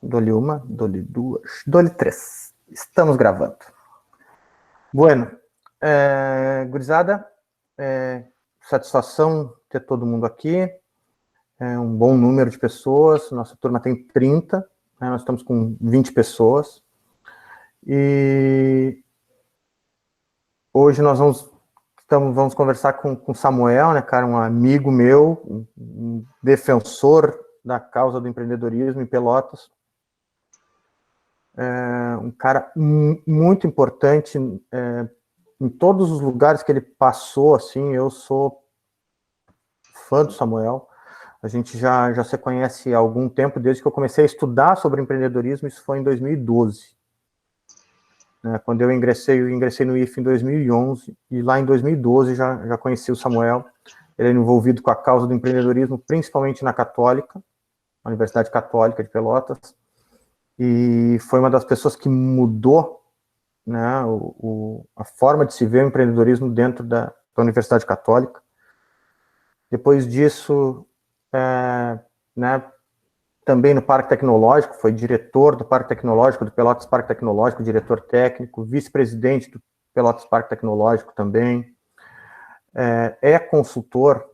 Dole uma, dole duas, dole três. Estamos gravando. Bueno, gurizada, satisfação ter todo mundo aqui. É um bom número de pessoas. Nossa turma tem 30, né? Nós estamos com 20 pessoas. E hoje nós vamos conversar com Samuel, né, cara, um amigo meu, um defensor da causa do empreendedorismo em Pelotas. Um cara muito importante em todos os lugares que ele passou, assim. Eu sou fã do Samuel. A gente já se conhece há algum tempo, desde que eu comecei a estudar sobre empreendedorismo. Isso foi em 2012. Quando eu ingressei no IF em 2011, e lá em 2012 já conheci o Samuel. Ele é envolvido com a causa do empreendedorismo, principalmente na Católica, na Universidade Católica de Pelotas. E foi uma das pessoas que mudou, né, a forma de se ver o empreendedorismo dentro da Universidade Católica. Depois disso, né, também no Parque Tecnológico, foi diretor do Parque Tecnológico, do Pelotas Parque Tecnológico, diretor técnico, vice-presidente do Pelotas Parque Tecnológico também. É consultor,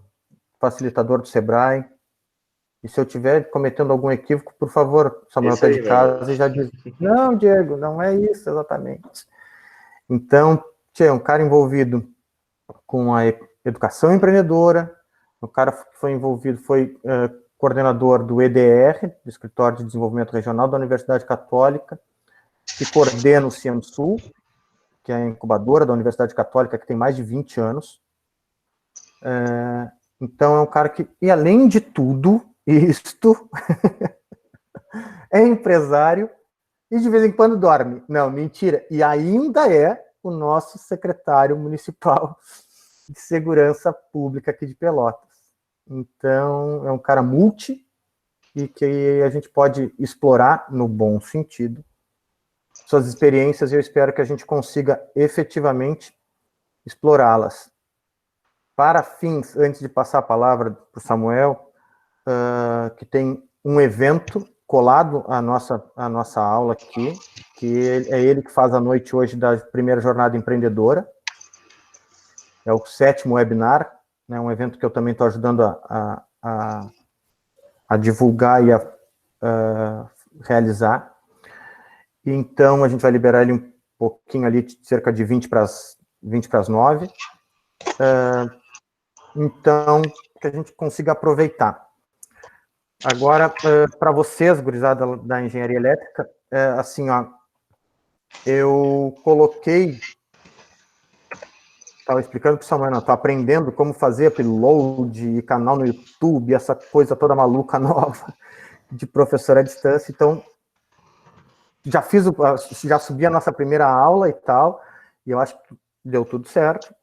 facilitador do Sebrae. E se eu estiver cometendo algum equívoco, por favor, Samuel está de casa e já diz: não, Diego, não é isso exatamente. Então, é um cara envolvido com a educação empreendedora, o cara que foi envolvido, foi coordenador do EDR, do Escritório de Desenvolvimento Regional da Universidade Católica, que coordena o CIAMSul, que é a incubadora da Universidade Católica, que tem mais de 20 anos. Então, é um cara que, e além de tudo isto, é empresário e de vez em quando dorme. Não, mentira. E ainda é o nosso secretário municipal de segurança pública aqui de Pelotas. Então, é um cara multi e que a gente pode explorar no bom sentido suas experiências, e eu espero que a gente consiga efetivamente explorá-las. Para fins, antes de passar a palavra para o Samuel, que tem um evento colado à nossa aula aqui, que é ele que faz a noite hoje da primeira jornada empreendedora. É o 7º webinar, né, um evento que eu também estou ajudando a divulgar e a realizar. Então, a gente vai liberar ele um pouquinho ali, cerca de 20 para as 9. Então, que a gente consiga aproveitar. Agora, para vocês, gurizada da engenharia elétrica, assim, ó, eu coloquei, estava explicando para o Samuel, estou aprendendo como fazer upload, canal no YouTube, essa coisa toda maluca nova de professor à distância. Então, já subi a nossa primeira aula e tal, e eu acho que deu tudo certo.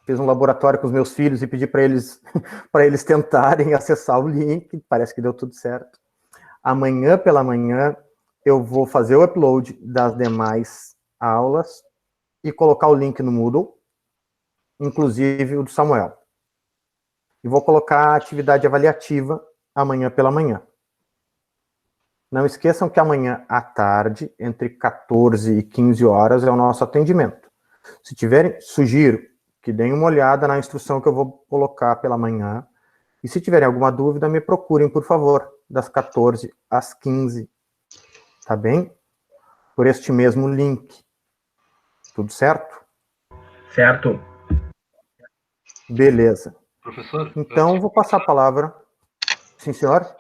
Fiz um laboratório com os meus filhos e pedi para eles tentarem acessar o link, parece que deu tudo certo. Amanhã pela manhã eu vou fazer o upload das demais aulas e colocar o link no Moodle, inclusive o do Samuel. E vou colocar a atividade avaliativa amanhã pela manhã. Não esqueçam que amanhã à tarde, entre 14 e 15 horas, é o nosso atendimento. Se tiverem, sugiro que deem uma olhada na instrução que eu vou colocar pela manhã. E se tiverem alguma dúvida, me procurem, por favor, das 14 às 15. Tá bem? Por este mesmo link. Tudo certo? Certo. Beleza. Professor? Então, vou passar a palavra. Sim, senhor?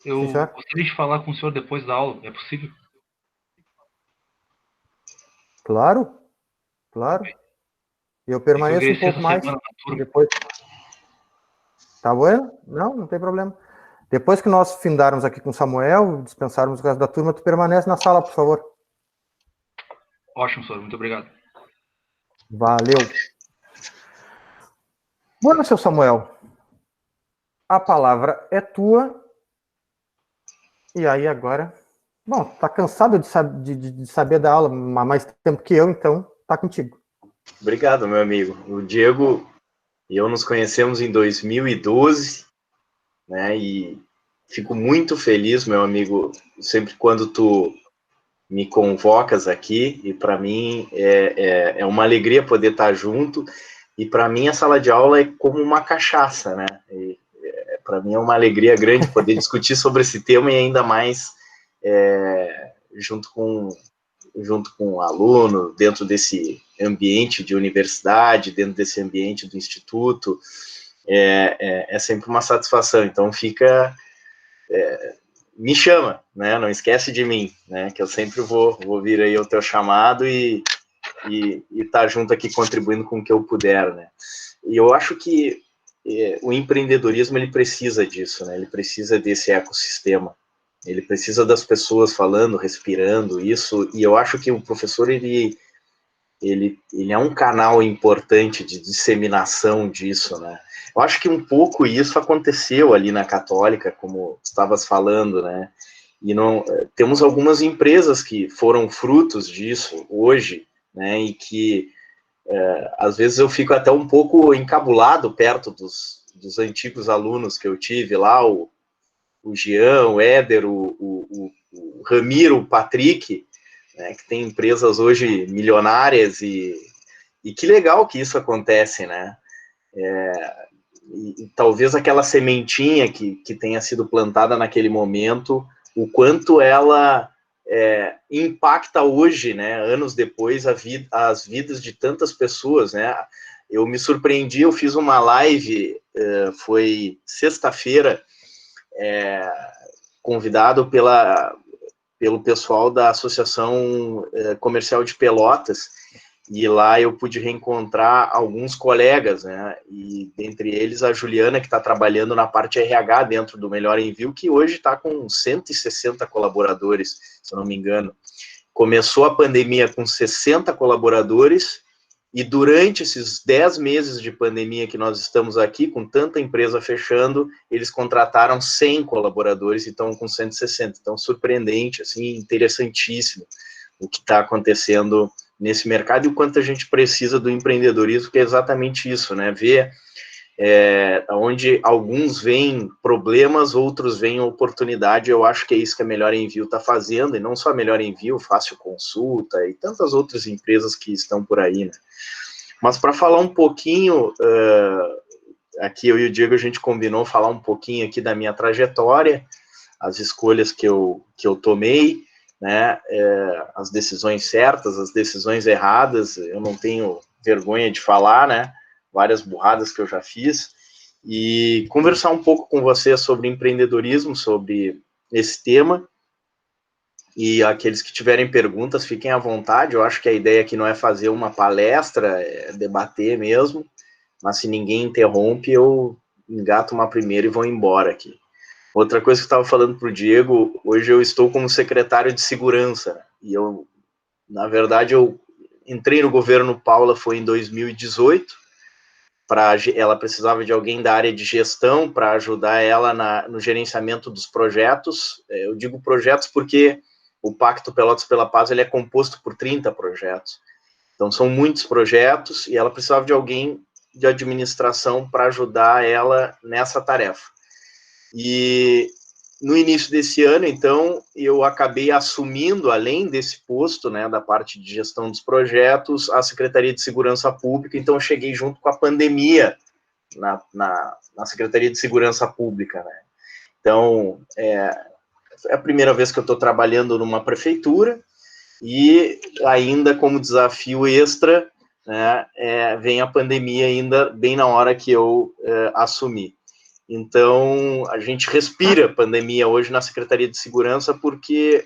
Eu Sim, senhor? gostaria de falar com o senhor depois da aula. É possível? Claro. Claro. Eu permaneço um pouco mais. Depois. Tá bom? Não tem problema. Depois que nós findarmos aqui com o Samuel, dispensarmos o resto da turma, tu permanece na sala, por favor. Ótimo, senhor. Muito obrigado. Valeu. Bom, seu Samuel, a palavra é tua. E aí agora... Bom, tá cansado de saber da aula há mais tempo que eu, então tá contigo. Obrigado, meu amigo. O Diego e eu nos conhecemos em 2012, né? E fico muito feliz, meu amigo, sempre quando tu me convocas aqui, e para mim é uma alegria poder estar junto, e para mim a sala de aula é como uma cachaça, né? Para mim é uma alegria grande poder discutir sobre esse tema, e ainda mais junto com o aluno, dentro desse ambiente de universidade, dentro desse ambiente do instituto, é sempre uma satisfação. Então fica... me chama, né? Não esquece de mim, né? Que eu sempre vou vir aí ao teu chamado e estar junto aqui contribuindo com o que eu puder, né? E eu acho que o empreendedorismo, ele precisa disso, né? Ele precisa desse ecossistema. Ele precisa das pessoas falando, respirando isso, e eu acho que o professor, ele é um canal importante de disseminação disso, né? Eu acho que um pouco isso aconteceu ali na Católica, como estavas falando, né? E temos algumas empresas que foram frutos disso hoje, né? E que às vezes eu fico até um pouco encabulado perto dos antigos alunos que eu tive lá, o Jean, o Éder, o Ramiro, o Patrick, né, que tem empresas hoje milionárias, e que legal que isso acontece, né? E talvez aquela sementinha que tenha sido plantada naquele momento, o quanto ela impacta hoje, né, anos depois, as vidas de tantas pessoas, né? Eu me surpreendi, eu fiz uma live, foi sexta-feira, convidado pelo pessoal da Associação Comercial de Pelotas, e lá eu pude reencontrar alguns colegas, né, e dentre eles a Juliana, que está trabalhando na parte RH dentro do Melhor Envio, que hoje está com 160 colaboradores, se eu não me engano. Começou a pandemia com 60 colaboradores, e durante esses 10 meses de pandemia que nós estamos aqui, com tanta empresa fechando, eles contrataram 100 colaboradores e estão com 160. Então, surpreendente, assim, interessantíssimo o que está acontecendo nesse mercado, e o quanto a gente precisa do empreendedorismo, que é exatamente isso, né? Ver onde alguns veem problemas, outros veem oportunidade. Eu acho que é isso que a Melhor Envio está fazendo, e não só a Melhor Envio, Fácil Consulta e tantas outras empresas que estão por aí, né? Mas para falar um pouquinho, aqui eu e o Diego, a gente combinou falar um pouquinho aqui da minha trajetória, as escolhas que eu tomei, né, as decisões certas, as decisões erradas, eu não tenho vergonha de falar, né, várias burradas que eu já fiz, e conversar um pouco com você sobre empreendedorismo, sobre esse tema, e aqueles que tiverem perguntas, fiquem à vontade. Eu acho que a ideia aqui não é fazer uma palestra, é debater mesmo, mas se ninguém interrompe, eu engato uma primeira e vou embora aqui. Outra coisa que eu estava falando para o Diego, hoje eu estou como secretário de segurança, né? E eu, na verdade, eu entrei no governo Paula foi em 2018, ela precisava de alguém da área de gestão para ajudar ela no gerenciamento dos projetos. Eu digo projetos porque o Pacto Pelotas pela Paz, ele é composto por 30 projetos. Então, são muitos projetos, e ela precisava de alguém de administração para ajudar ela nessa tarefa. E no início desse ano, então, eu acabei assumindo, além desse posto, né, da parte de gestão dos projetos, a Secretaria de Segurança Pública. Então, eu cheguei junto com a pandemia na Secretaria de Segurança Pública, né? Então, é a primeira vez que eu estou trabalhando numa prefeitura, e ainda como desafio extra, né, vem a pandemia ainda bem na hora que eu assumi. Então, a gente respira pandemia hoje na Secretaria de Segurança, porque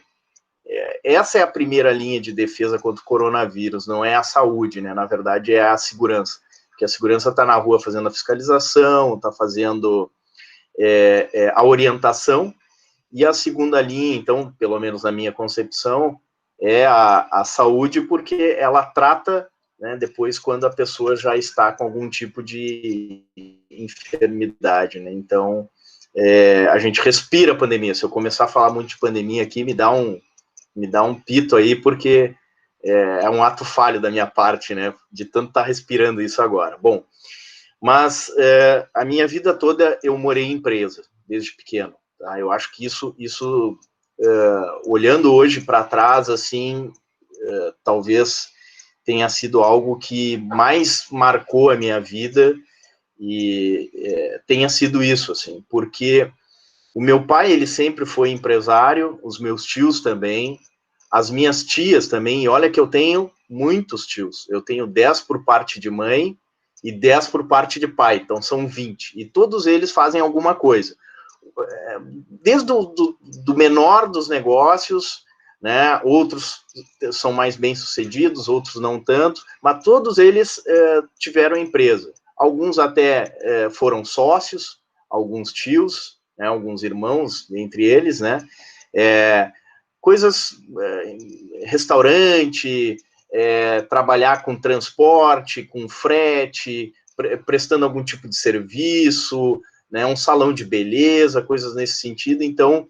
essa é a primeira linha de defesa contra o coronavírus, não é a saúde, né? Na verdade, é a segurança. Porque a segurança está na rua fazendo a fiscalização, está fazendo a orientação, e a segunda linha, então, pelo menos na minha concepção, é a saúde, porque ela trata, né, depois quando a pessoa já está com algum tipo de enfermidade, né? Então, a gente respira a pandemia. Se eu começar a falar muito de pandemia aqui, me dá um pito aí, porque é um ato falho da minha parte, né, de tanto estar respirando isso agora. Bom, mas a minha vida toda eu morei em empresa, desde pequeno. tá? Eu acho que isso olhando hoje para trás, assim, talvez tenha sido algo que mais marcou a minha vida, e tenha sido isso, assim, porque o meu pai, ele sempre foi empresário, os meus tios também, as minhas tias também, e olha que eu tenho muitos tios, eu tenho 10 por parte de mãe e 10 por parte de pai, então são 20, e todos eles fazem alguma coisa, desde do menor dos negócios, né, outros são mais bem-sucedidos, outros não tanto, mas todos eles tiveram empresa, alguns até foram sócios, alguns tios, né, alguns irmãos, entre eles, né, coisas, restaurante, trabalhar com transporte, com frete, prestando algum tipo de serviço, né, um salão de beleza, coisas nesse sentido. Então,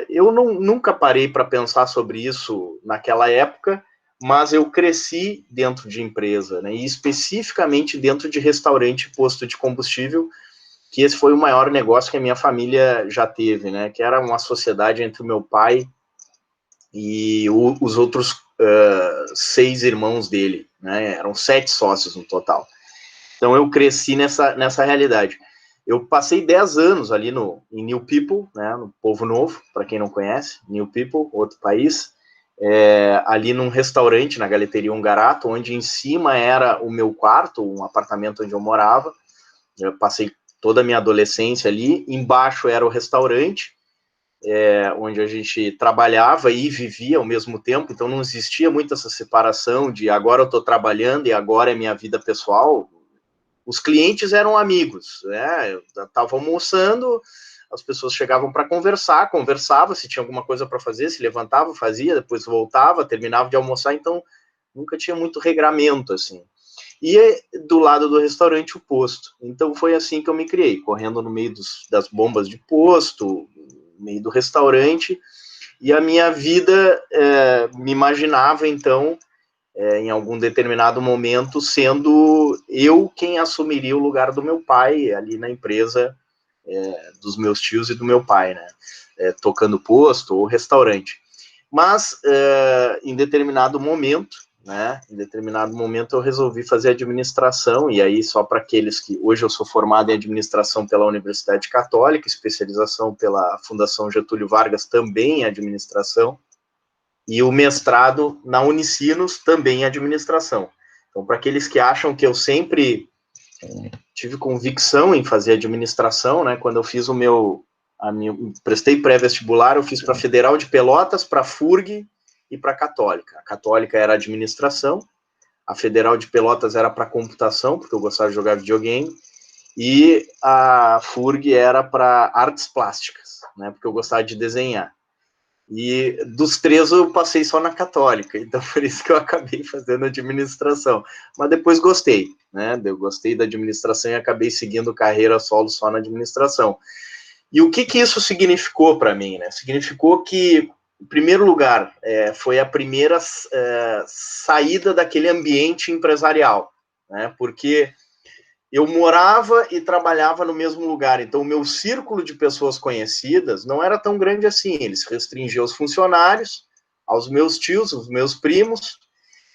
eu nunca parei para pensar sobre isso naquela época, mas eu cresci dentro de empresa, né, e especificamente dentro de restaurante e posto de combustível, que esse foi o maior negócio que a minha família já teve, né, que era uma sociedade entre o meu pai e os outros 6 irmãos dele, né, eram 7 sócios no total. Então eu cresci nessa realidade. Eu passei 10 anos ali em New People, né, no Povo Novo, para quem não conhece, New People, outro país, ali num restaurante, na Galeteria Ungarato, onde em cima era o meu quarto, um apartamento onde eu morava. Eu passei toda a minha adolescência ali, embaixo era o restaurante, onde a gente trabalhava e vivia ao mesmo tempo, então não existia muito essa separação de agora eu estou trabalhando e agora é minha vida pessoal. Os clientes eram amigos, né? Eu estava almoçando, as pessoas chegavam para conversava, se tinha alguma coisa para fazer, se levantava, fazia, depois voltava, terminava de almoçar, então nunca tinha muito regramento, assim. E do lado do restaurante, o posto. Então foi assim que eu me criei, correndo no meio das bombas de posto, no meio do restaurante, e a minha vida, me imaginava, então, em algum determinado momento, sendo eu quem assumiria o lugar do meu pai ali na empresa, dos meus tios e do meu pai, né? Tocando posto ou restaurante. Mas, em determinado momento, né? Em determinado momento eu resolvi fazer administração, e aí só para aqueles que... Hoje eu sou formado em administração pela Universidade Católica, especialização pela Fundação Getúlio Vargas, também em administração, e o mestrado na Unicinos, também em administração. Então, para aqueles que acham que eu sempre tive convicção em fazer administração, né, quando eu fiz prestei pré-vestibular, eu fiz para a Federal de Pelotas, para a FURG e para a Católica. A Católica era administração, a Federal de Pelotas era para computação, porque eu gostava de jogar videogame, e a FURG era para artes plásticas, né, porque eu gostava de desenhar. E dos 3 eu passei só na Católica, então por isso que eu acabei fazendo administração. Mas depois gostei, né? Eu gostei da administração e acabei seguindo carreira solo só na administração. E o que isso significou para mim, né? Significou que, em primeiro lugar, foi a primeira saída daquele ambiente empresarial, né? Porque eu morava e trabalhava no mesmo lugar, então o meu círculo de pessoas conhecidas não era tão grande assim, eles restringiam aos funcionários, aos meus tios, os meus primos,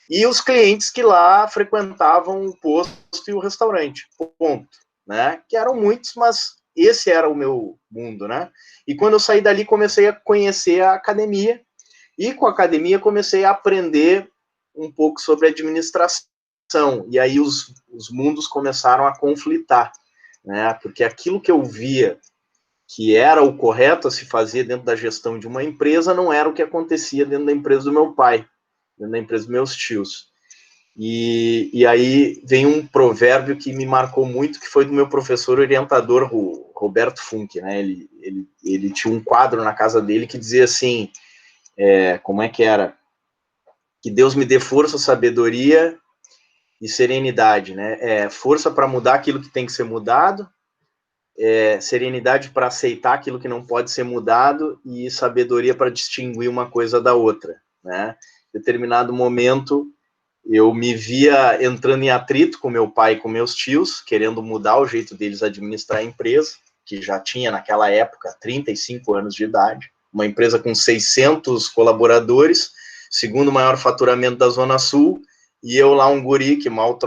e os clientes que lá frequentavam o posto e o restaurante, ponto, né, que eram muitos, mas esse era o meu mundo, né, e quando eu saí dali comecei a conhecer a academia, e com a academia comecei a aprender um pouco sobre administração, e aí os mundos começaram a conflitar, né? Porque aquilo que eu via que era o correto a se fazer dentro da gestão de uma empresa não era o que acontecia dentro da empresa do meu pai, dentro da empresa dos meus tios. E aí vem um provérbio que me marcou muito, que foi do meu professor orientador, o Roberto Funk, né? Ele tinha um quadro na casa dele que dizia assim, como é que era? Que Deus me dê força, sabedoria e serenidade, né? Força para mudar aquilo que tem que ser mudado, serenidade para aceitar aquilo que não pode ser mudado e sabedoria para distinguir uma coisa da outra, né? Em determinado momento, eu me via entrando em atrito com meu pai e com meus tios, querendo mudar o jeito deles administrar a empresa, que já tinha naquela época 35 anos de idade, uma empresa com 600 colaboradores, segundo maior faturamento da Zona Sul, e eu lá um guri que mal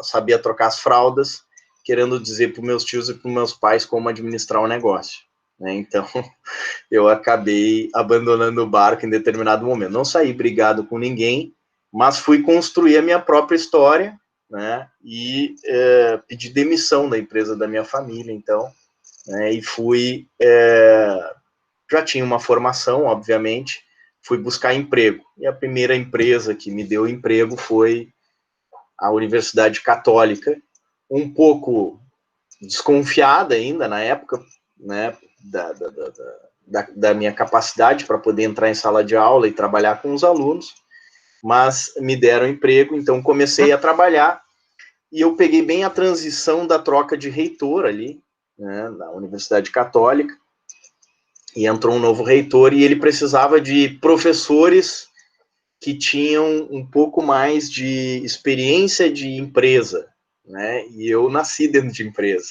sabia trocar as fraldas, querendo dizer para os meus tios e para os meus pais como administrar o negócio, né? Então, eu acabei abandonando o barco em determinado momento. Não saí brigado com ninguém, mas fui construir a minha própria história, né? E pedi demissão da empresa da minha família, então, né? E fui... já tinha uma formação, obviamente, fui buscar emprego. E a primeira empresa que me deu emprego foi a Universidade Católica, um pouco desconfiada ainda na época, né, da minha capacidade para poder entrar em sala de aula e trabalhar com os alunos, mas me deram emprego, então comecei a trabalhar, e eu peguei bem a transição da troca de reitor ali, né, na Universidade Católica, e entrou um novo reitor, e ele precisava de professores que tinham um pouco mais de experiência de empresa, né? E eu nasci dentro de empresa.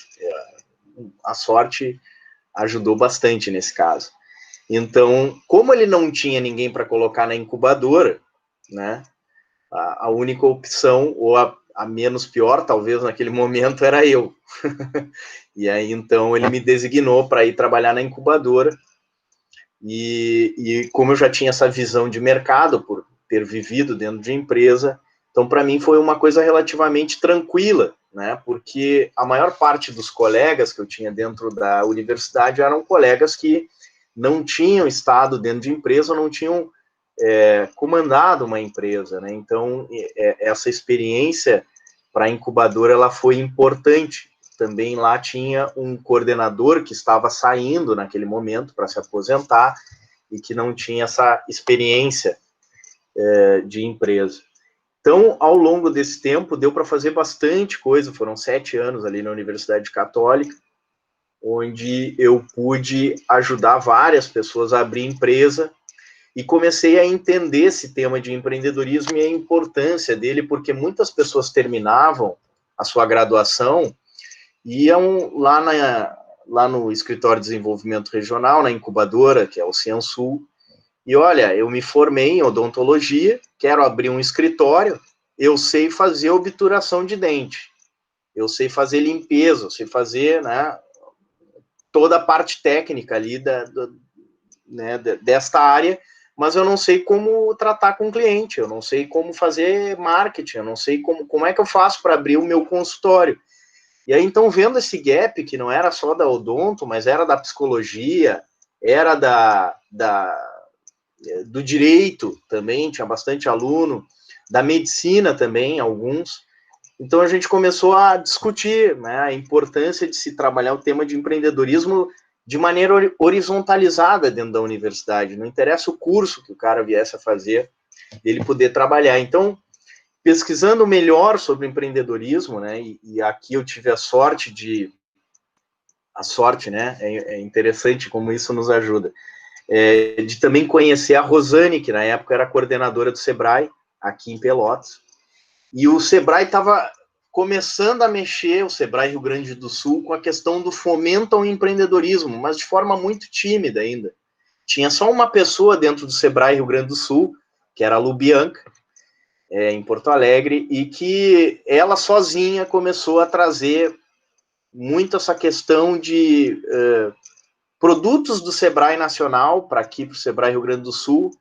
A sorte ajudou bastante nesse caso. Então, como ele não tinha ninguém para colocar na incubadora, né? A única opção, ou a menos pior, talvez, naquele momento, era eu. E aí, então, ele me designou para ir trabalhar na incubadora. E como eu já tinha essa visão de mercado, por ter vivido dentro de empresa, então para mim foi uma coisa relativamente tranquila, né? Porque a maior parte dos colegas que eu tinha dentro da universidade eram colegas que não tinham estado dentro de empresa, não tinham comandado uma empresa, né? Então essa experiência para a incubadora ela foi importante. Também lá tinha um coordenador que estava saindo naquele momento para se aposentar e que não tinha essa experiência de empresa. Então, ao longo desse tempo, deu para fazer bastante coisa. Foram 7 anos ali na Universidade Católica, onde eu pude ajudar várias pessoas a abrir empresa e comecei a entender esse tema de empreendedorismo e a importância dele, porque muitas pessoas terminavam a sua graduação iam lá no Escritório de Desenvolvimento Regional, na incubadora, que é o Ciansul, e olha, eu me formei em odontologia, quero abrir um escritório, eu sei fazer obturação de dente, eu sei fazer limpeza, eu sei fazer, né, toda a parte técnica ali né, desta área, mas eu não sei como tratar com o cliente, eu não sei como fazer marketing, eu não sei como é que eu faço para abrir o meu consultório. E aí, então, vendo esse gap, que não era só da odonto, mas era da psicologia, era do direito também, tinha bastante aluno, da medicina também, alguns. Então, a gente começou a discutir, né, a importância de se trabalhar o tema de empreendedorismo de maneira horizontalizada dentro da universidade. Não interessa o curso que o cara viesse a fazer, ele poder trabalhar. Então, pesquisando melhor sobre empreendedorismo, né, e aqui eu tive a sorte, né, é interessante como isso nos ajuda, de também conhecer a Rosane, que na época era coordenadora do Sebrae, aqui em Pelotas, e o Sebrae estava começando a mexer, o Sebrae Rio Grande do Sul, com a questão do fomento ao empreendedorismo, mas de forma muito tímida ainda. Tinha só uma pessoa dentro do Sebrae Rio Grande do Sul, que era a Lu Bianca, em Porto Alegre, e que ela sozinha começou a trazer muito essa questão de produtos do Sebrae Nacional para aqui, para o Sebrae Rio Grande do Sul,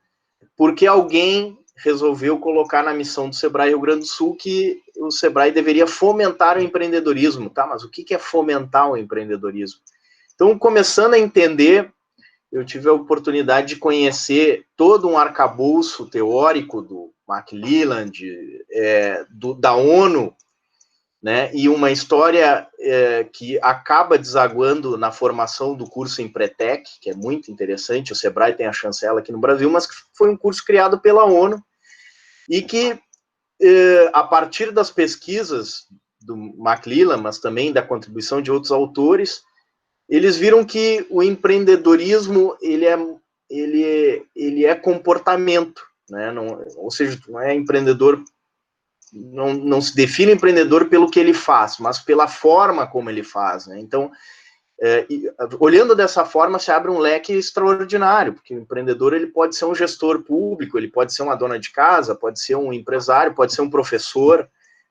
porque alguém resolveu colocar na missão do Sebrae Rio Grande do Sul que o Sebrae deveria fomentar o empreendedorismo, tá? Mas o que é fomentar o empreendedorismo? Então, começando a entender, eu tive a oportunidade de conhecer todo um arcabouço teórico do McClelland, da ONU, né, e uma história que acaba desaguando na formação do curso Empretec, que é muito interessante, o Sebrae tem a chancela aqui no Brasil, mas que foi um curso criado pela ONU, e que, a partir das pesquisas do McClelland, mas também da contribuição de outros autores, eles viram que o empreendedorismo ele é comportamento, né? Não, ou seja, não é empreendedor não se define o empreendedor pelo que ele faz, mas pela forma como ele faz, né? Então, olhando dessa forma, se abre um leque extraordinário, porque o empreendedor ele pode ser um gestor público, ele pode ser uma dona de casa, pode ser um empresário, pode ser um professor,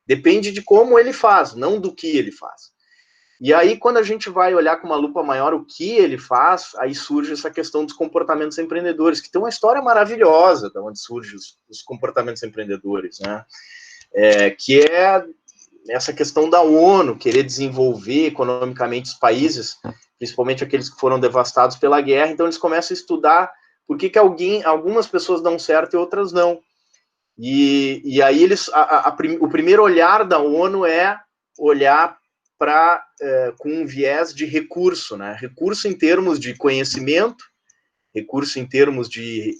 depende de como ele faz, não do que ele faz. E aí, quando a gente vai olhar com uma lupa maior o que ele faz, aí surge essa questão dos comportamentos empreendedores, que tem uma história maravilhosa de onde surgem os comportamentos empreendedores, né? Que é essa questão da ONU querer desenvolver economicamente os países, principalmente aqueles que foram devastados pela guerra. Então eles começam a estudar por que algumas pessoas dão certo e outras não. E aí o primeiro olhar da ONU é olhar com um viés de recurso, né? Recurso em termos de conhecimento, recurso em termos de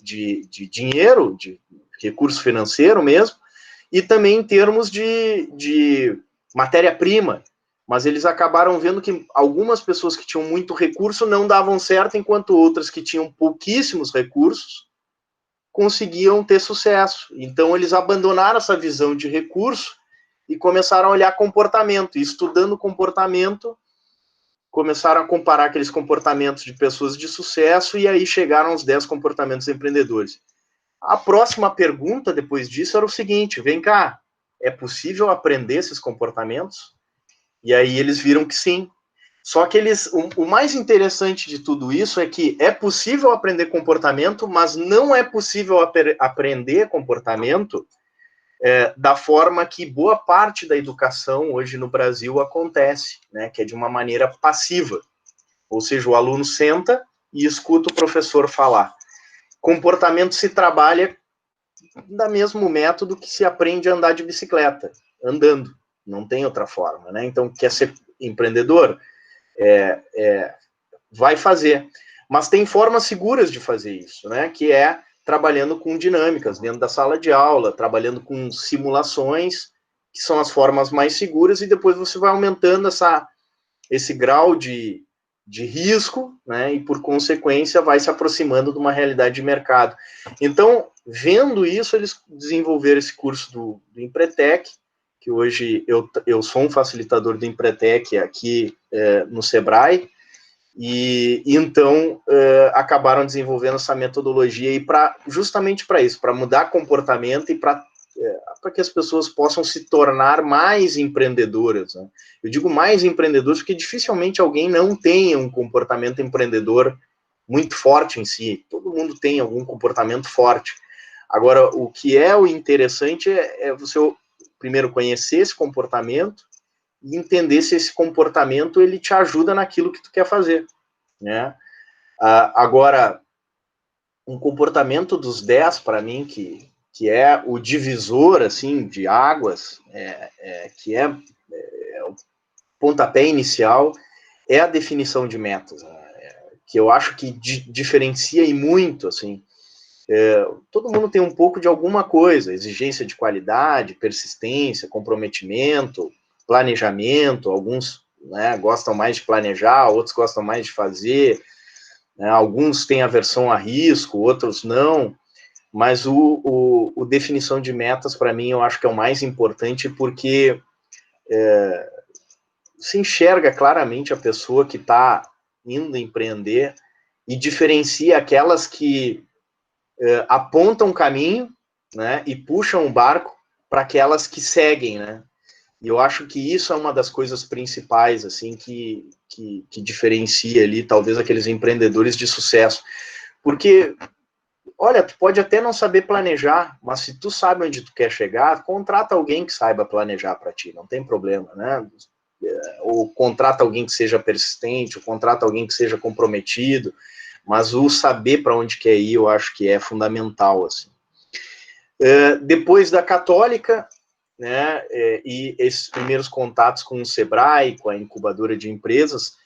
dinheiro, de recurso financeiro mesmo, e também em termos de matéria-prima, mas eles acabaram vendo que algumas pessoas que tinham muito recurso não davam certo, enquanto outras que tinham pouquíssimos recursos conseguiam ter sucesso. Então eles abandonaram essa visão de recurso e começaram a olhar comportamento, e estudando comportamento, começaram a comparar aqueles comportamentos de pessoas de sucesso, e aí chegaram aos 10 comportamentos empreendedores. A próxima pergunta depois disso era o seguinte: vem cá, é possível aprender esses comportamentos? E aí eles viram que sim. Só que o mais interessante de tudo isso é que é possível aprender comportamento, mas não é possível aprender comportamento da forma que boa parte da educação hoje no Brasil acontece, né, que é de uma maneira passiva. Ou seja, o aluno senta e escuta o professor falar. Comportamento se trabalha da mesmo método que se aprende a andar de bicicleta, andando, não tem outra forma, né? Então, quer ser empreendedor? Vai fazer. Mas tem formas seguras de fazer isso, né? Que é trabalhando com dinâmicas dentro da sala de aula, trabalhando com simulações, que são as formas mais seguras, e depois você vai aumentando esse grau de risco, né, e por consequência vai se aproximando de uma realidade de mercado. Então, vendo isso, eles desenvolveram esse curso do Empretec, que hoje eu sou um facilitador do Empretec aqui no Sebrae, e então acabaram desenvolvendo essa metodologia aí justamente para isso, para mudar comportamento e para que as pessoas possam se tornar mais empreendedoras, né? Eu digo mais empreendedoras porque dificilmente alguém não tenha um comportamento empreendedor muito forte em si. Todo mundo tem algum comportamento forte. Agora, o que é o interessante é você primeiro conhecer esse comportamento e entender se esse comportamento ele te ajuda naquilo que tu quer fazer, né? Agora, um comportamento dos 10, para mim, que é o divisor, assim, de águas, que é o pontapé inicial, é a definição de metas, né? Que eu acho que diferencia e muito, assim. Todo mundo tem um pouco de alguma coisa, exigência de qualidade, persistência, comprometimento, planejamento. Alguns, né, gostam mais de planejar, outros gostam mais de fazer, né, alguns têm aversão a risco, outros não. Mas o definição de metas, para mim, eu acho que é o mais importante, porque se enxerga claramente a pessoa que está indo empreender e diferencia aquelas que apontam o caminho, né, e puxam o barco, para aquelas que seguem, né? E eu acho que isso é uma das coisas principais, assim, que diferencia ali, talvez, aqueles empreendedores de sucesso. Porque, olha, tu pode até não saber planejar, mas se tu sabe onde tu quer chegar, contrata alguém que saiba planejar para ti, não tem problema, né? Ou contrata alguém que seja persistente, ou contrata alguém que seja comprometido, mas o saber para onde quer ir, eu acho que é fundamental, assim. Depois da Católica, né, e esses primeiros contatos com o Sebrae, com a incubadora de empresas,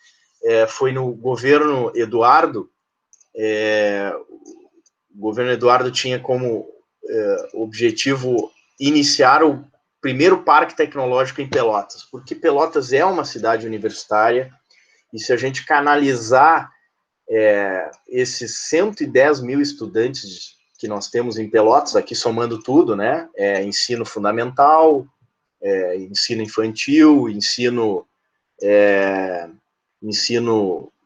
foi no governo Eduardo. O governo Eduardo tinha como objetivo iniciar o primeiro parque tecnológico em Pelotas, porque Pelotas é uma cidade universitária, e se a gente canalizar esses 110 mil estudantes que nós temos em Pelotas, aqui somando tudo, né? Ensino fundamental, ensino infantil, ensino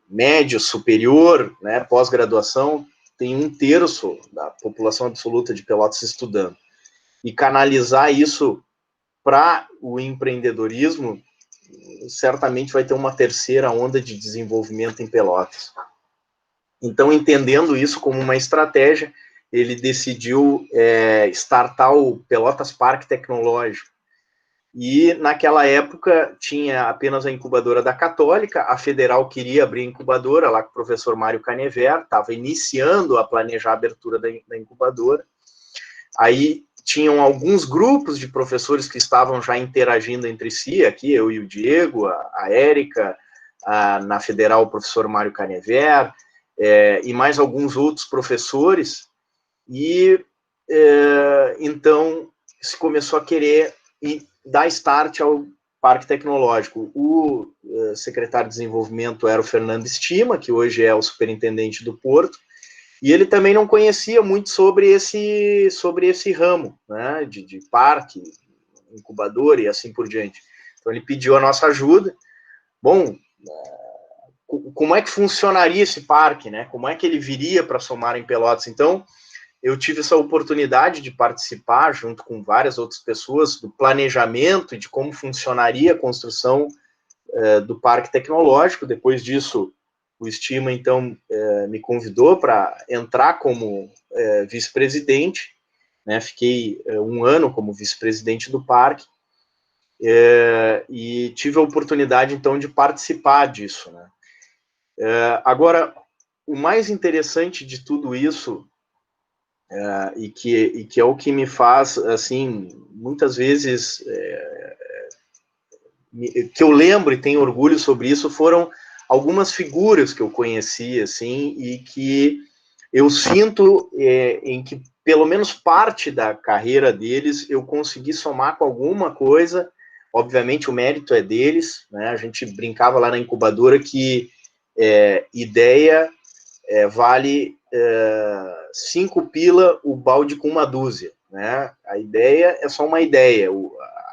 médio, superior, né? Pós-graduação, tem 1/3 da população absoluta de Pelotas estudando. E canalizar isso para o empreendedorismo, certamente vai ter uma terceira onda de desenvolvimento em Pelotas. Então, entendendo isso como uma estratégia, ele decidiu startar o Pelotas Parque Tecnológico. E, naquela época, tinha apenas a incubadora da Católica, a Federal queria abrir a incubadora, lá com o professor Mário Canever, estava iniciando a planejar a abertura da incubadora. Aí, tinham alguns grupos de professores que estavam já interagindo entre si, aqui eu e o Diego, a Érica, na Federal o professor Mário Canever, e mais alguns outros professores, e então se começou a querer dar start ao Parque Tecnológico. O secretário de Desenvolvimento era o Fernando Estima, que hoje é o superintendente do Porto, e ele também não conhecia muito sobre esse ramo, né, de parque, incubador e assim por diante. Então ele pediu a nossa ajuda. Bom, como é que funcionaria esse parque, né? Como é que ele viria para somar em Pelotas? Então, eu tive essa oportunidade de participar, junto com várias outras pessoas, do planejamento e de como funcionaria a construção do Parque Tecnológico. Depois disso, o Estima, então, me convidou para entrar como vice-presidente, né? Fiquei 1 ano como vice-presidente do parque, e tive a oportunidade, então, de participar disso, né? Agora, o mais interessante de tudo isso, e que é o que me faz, assim, muitas vezes, que eu lembro e tenho orgulho sobre isso, foram algumas figuras que eu conheci, assim, e que eu sinto em que, pelo menos parte da carreira deles, eu consegui somar com alguma coisa. Obviamente, o mérito é deles, né? A gente brincava lá na incubadora que ideia vale 5 pila o balde com 1 dúzia, né? A ideia é só uma ideia,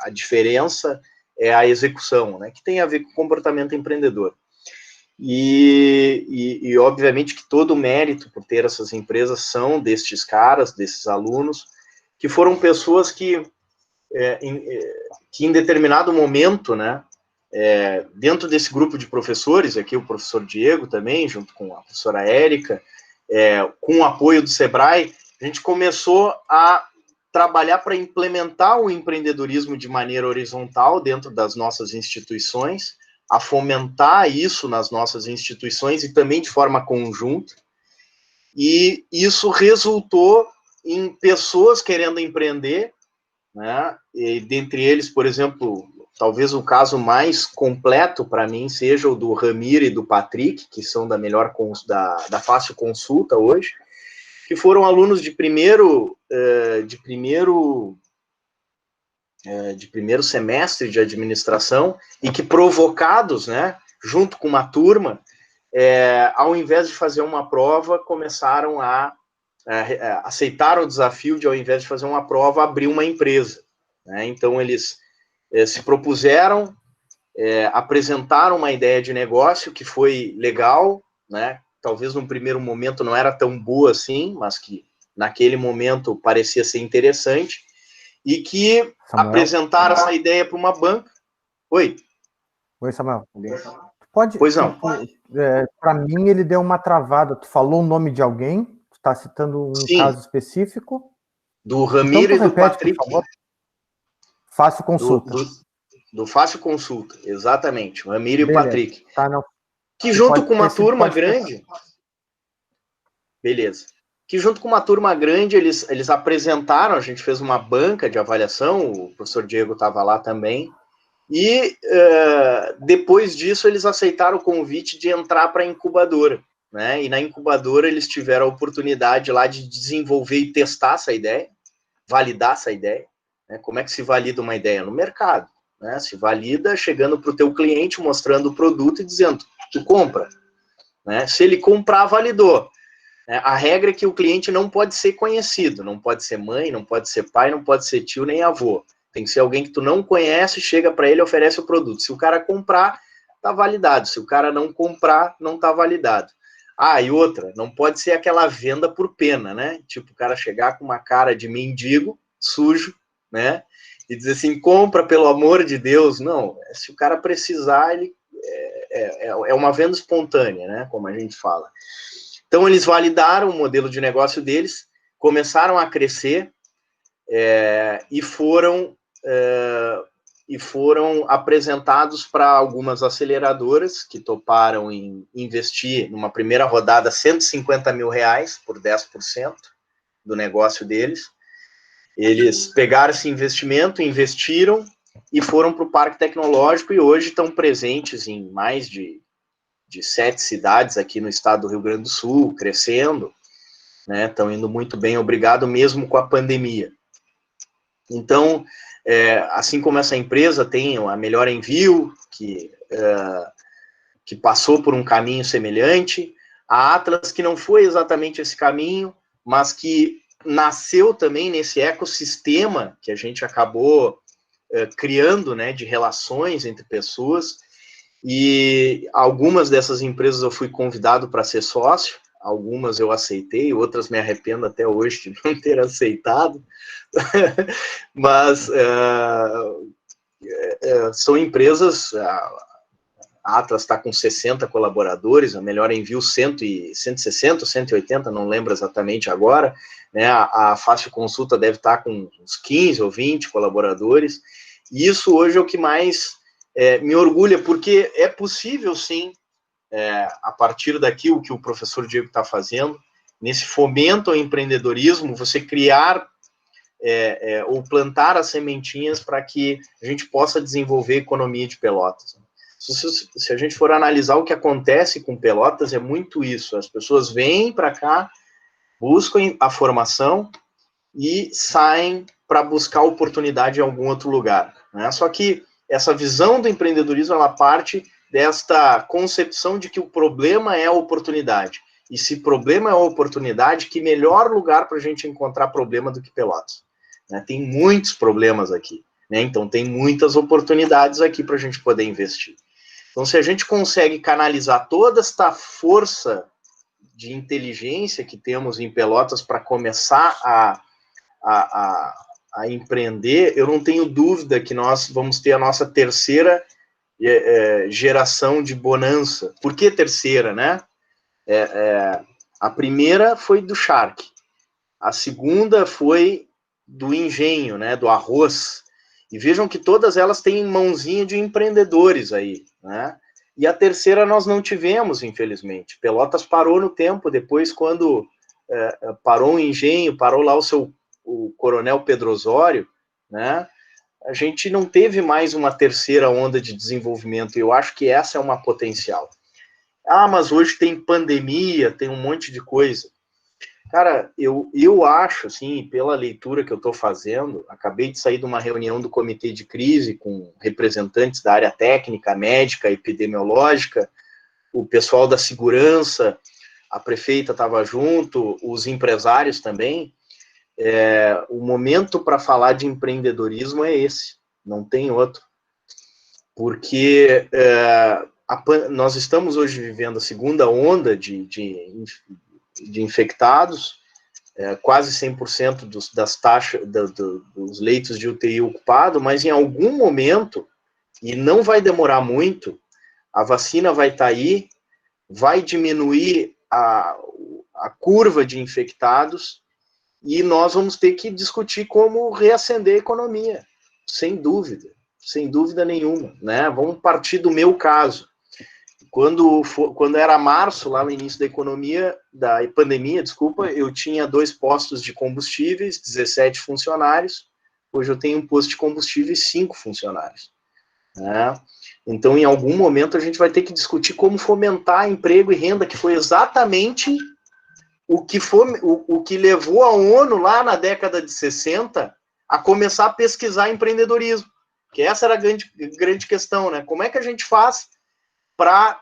a diferença é a execução, né? Que tem a ver com o comportamento empreendedor. E obviamente que todo o mérito por ter essas empresas são destes caras, desses alunos, que foram pessoas que em determinado momento, né, dentro desse grupo de professores, aqui o professor Diego também, junto com a professora Érica, com o apoio do Sebrae, a gente começou a trabalhar para implementar o empreendedorismo de maneira horizontal dentro das nossas instituições, a fomentar isso nas nossas instituições e também de forma conjunta, e isso resultou em pessoas querendo empreender, né? E dentre eles, por exemplo, talvez o caso mais completo para mim seja o do Ramiro e do Patrick, que são da Fácil Consulta hoje, que foram alunos de primeiro semestre de administração e que, provocados, né, junto com uma turma, ao invés de fazer uma prova, começaram a aceitar o desafio de, ao invés de fazer uma prova, abrir uma empresa, né? Então, eles se propuseram, apresentaram uma ideia de negócio que foi legal, né? Talvez num primeiro momento não era tão boa assim, mas que naquele momento parecia ser interessante, e que Samuel, apresentaram essa ideia para uma banca. Oi, Samuel. Pode, pois não. Para mim, ele deu uma travada. Tu falou o nome de alguém? Tu está citando um caso específico? Do Ramiro então, e do Patrick. Por favor. Fácil Consulta. Do Fácil Consulta, exatamente. O Ramiro e o Patrick. Tá, não. Que junto com uma turma grande... Beleza. Que junto com uma turma grande, eles apresentaram, a gente fez uma banca de avaliação, o professor Diego estava lá também, e depois disso eles aceitaram o convite de entrar para a incubadora, né? E na incubadora eles tiveram a oportunidade lá de desenvolver e testar essa ideia, validar essa ideia, né? Como é que se valida uma ideia? No mercado, né? Se valida chegando para o teu cliente, mostrando o produto e dizendo, tu compra, né? Se ele comprar, validou. A regra é que o cliente não pode ser conhecido, não pode ser mãe, não pode ser pai, não pode ser tio nem avô. Tem que ser alguém que tu não conhece, chega para ele e oferece o produto. Se o cara comprar, tá validado. Se o cara não comprar, não tá validado. Ah, e outra, não pode ser aquela venda por pena, né? Tipo, o cara chegar com uma cara de mendigo, sujo, né? E dizer assim, compra, pelo amor de Deus. Não, se o cara precisar, ele é uma venda espontânea, né? Como a gente fala. Então, eles validaram o modelo de negócio deles, começaram a crescer e foram apresentados para algumas aceleradoras que toparam em investir numa primeira rodada R$150 mil por 10% do negócio deles. Eles pegaram esse investimento, investiram e foram para o Parque Tecnológico e hoje estão presentes em mais de 7 cidades aqui no estado do Rio Grande do Sul, crescendo, né? Estão indo muito bem, obrigado mesmo com a pandemia. Então, assim como essa empresa tem a Melhor Envio, que passou por um caminho semelhante, a Atlas, que não foi exatamente esse caminho, mas que nasceu também nesse ecossistema que a gente acabou criando, né, de relações entre pessoas, e algumas dessas empresas eu fui convidado para ser sócio, algumas eu aceitei, outras me arrependo até hoje de não ter aceitado, mas são empresas, a Atlas está com 60 colaboradores, a Melhor Envio 160, 180, não lembro exatamente agora, né? A Fácil Consulta deve estar com uns 15 ou 20 colaboradores, e isso hoje é o que mais me orgulha, porque é possível, sim, a partir daqui, o que o professor Diego está fazendo, nesse fomento ao empreendedorismo, você criar ou plantar as sementinhas para que a gente possa desenvolver a economia de Pelotas. Se a gente for analisar o que acontece com Pelotas, é muito isso. As pessoas vêm para cá, buscam a formação e saem para buscar oportunidade em algum outro lugar, né? Só que essa visão do empreendedorismo, ela parte desta concepção de que o problema é a oportunidade. E se problema é a oportunidade, que melhor lugar para a gente encontrar problema do que Pelotas, né? Tem muitos problemas aqui, né? Então tem muitas oportunidades aqui para a gente poder investir. Então, se a gente consegue canalizar toda esta força de inteligência que temos em Pelotas para começar a empreender, eu não tenho dúvida que nós vamos ter a nossa terceira geração de bonança. Por que terceira, né? A primeira foi do Shark, a segunda foi do engenho, né, do arroz, e vejam que todas elas têm mãozinha de empreendedores aí, né? E a terceira nós não tivemos, infelizmente. Pelotas parou no tempo, depois quando parou o engenho, parou lá o Coronel Pedro Osório, né? A gente não teve mais uma terceira onda de desenvolvimento, e eu acho que essa é uma potencial. Ah, mas hoje tem pandemia, tem um monte de coisa. Cara, eu acho, assim, pela leitura que eu estou fazendo, acabei de sair de uma reunião do comitê de crise com representantes da área técnica, médica, epidemiológica, o pessoal da segurança, a prefeita estava junto, os empresários também. O momento para falar de empreendedorismo é esse, não tem outro. Porque nós estamos hoje vivendo a segunda onda de infectados, quase 100% das taxas dos leitos de UTI ocupado, mas em algum momento, e não vai demorar muito, a vacina vai estar aí, vai diminuir a curva de infectados, e nós vamos ter que discutir como reacender a economia, sem dúvida nenhuma, né? Vamos partir do meu caso. Quando era março, lá no início da pandemia, eu tinha 2 postos de combustíveis, 17 funcionários. Hoje eu tenho um posto de combustível e 5 funcionários, né? Então, em algum momento, a gente vai ter que discutir como fomentar emprego e renda, que foi exatamente o que levou a ONU, lá na década de 60, a começar a pesquisar empreendedorismo. Que essa era a grande questão, né? Como é que a gente faz para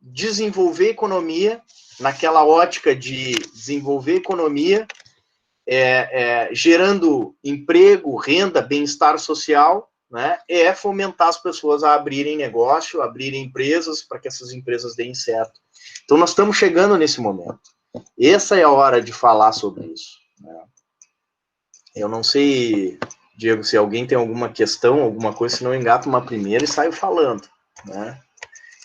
desenvolver economia, naquela ótica de desenvolver economia, gerando emprego, renda, bem-estar social, né, é fomentar as pessoas a abrirem negócio, abrirem empresas, para que essas empresas deem certo. Então, nós estamos chegando nesse momento. Essa é a hora de falar sobre isso, né? Eu não sei, Diego, se alguém tem alguma questão, alguma coisa, se não engata uma primeira e saio falando, né?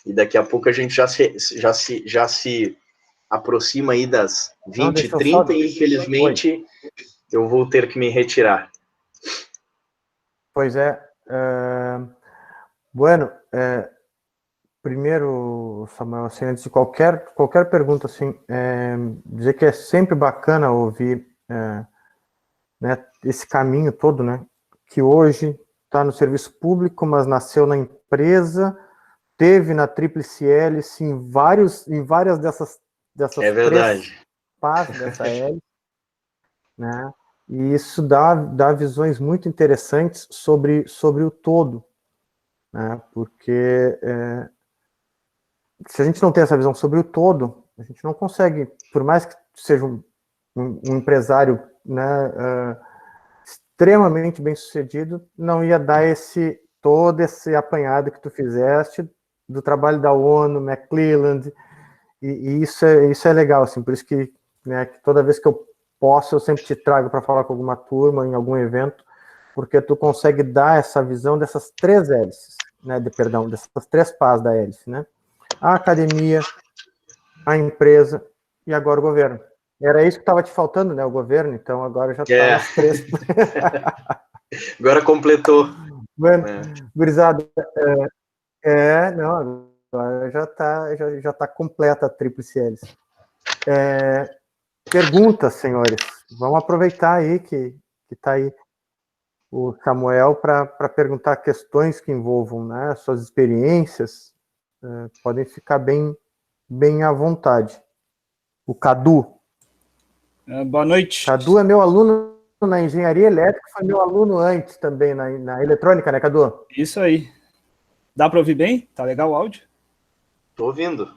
E daqui a pouco a gente já se aproxima aí das 20h30 e, infelizmente, eu vou ter que me retirar. Pois é. Bueno, primeiro, Samuel, assim, antes de qualquer pergunta, assim, dizer que é sempre bacana ouvir né, esse caminho todo, né, que hoje está no serviço público, mas nasceu na empresa, teve na Tríplice Hélice em várias dessas verdade. três pás dessa hélice, né, e isso dá visões muito interessantes sobre o todo, né, porque se a gente não tem essa visão sobre o todo, a gente não consegue, por mais que seja um empresário, né, extremamente bem sucedido, não ia dar todo esse apanhado que tu fizeste do trabalho da ONU, McClelland, e isso é legal, assim, por isso que, né, que toda vez que eu posso, eu sempre te trago para falar com alguma turma, em algum evento, porque tu consegue dar essa visão dessas três hélices, né, dessas três pás da hélice, né? A academia, a empresa e agora o governo. Era isso que estava te faltando, né? O governo, então agora já está nas três. Agora completou. Bueno, gurizada, não, agora já tá completa a Tríplice Hélice. Perguntas, senhores. Vamos aproveitar aí que está aí o Samuel para perguntar questões que envolvam, né, suas experiências. Podem ficar bem à vontade. O Cadu. Boa noite. Cadu é meu aluno na engenharia elétrica, foi meu aluno antes também na eletrônica, né, Cadu? Isso aí. Dá para ouvir bem? Tá legal o áudio? Tô ouvindo.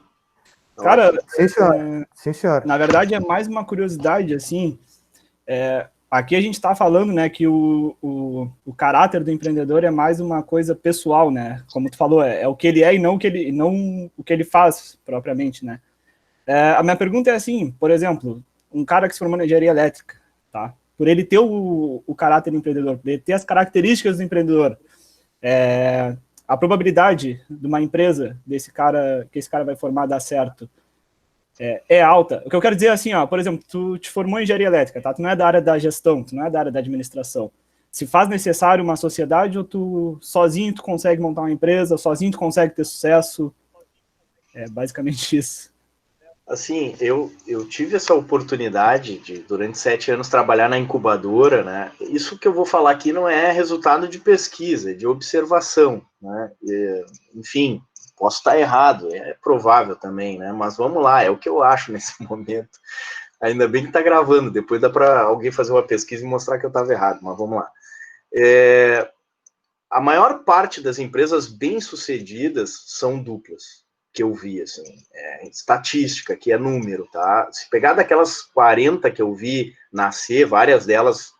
Cara, sim, senhor. Sim, senhor. Na verdade, é mais uma curiosidade, assim. Aqui a gente está falando, né, que o caráter do empreendedor é mais uma coisa pessoal, né? Como tu falou, é o que ele é e não o que ele faz propriamente, né? A minha pergunta é assim, por exemplo, um cara que se formou na engenharia elétrica, tá? Por ele ter o caráter empreendedor, por ele ter as características do empreendedor, a probabilidade de uma empresa que esse cara vai formar dar certo é alta. O que eu quero dizer é assim, ó, por exemplo, tu te formou em engenharia elétrica, tá? Tu não é da área da gestão, tu não é da área da administração. Se faz necessário uma sociedade ou tu sozinho tu consegue montar uma empresa, sozinho tu consegue ter sucesso? É basicamente isso. Assim, eu tive essa oportunidade de, durante 7 anos, trabalhar na incubadora, né? Isso que eu vou falar aqui não é resultado de pesquisa, é de observação, né? Enfim, posso estar errado, é provável também, né? Mas vamos lá, é o que eu acho nesse momento. Ainda bem que está gravando, depois dá para alguém fazer uma pesquisa e mostrar que eu estava errado, mas vamos lá. A maior parte das empresas bem-sucedidas são duplas, que eu vi, assim, estatística, que é número, tá? Se pegar daquelas 40 que eu vi nascer, várias delas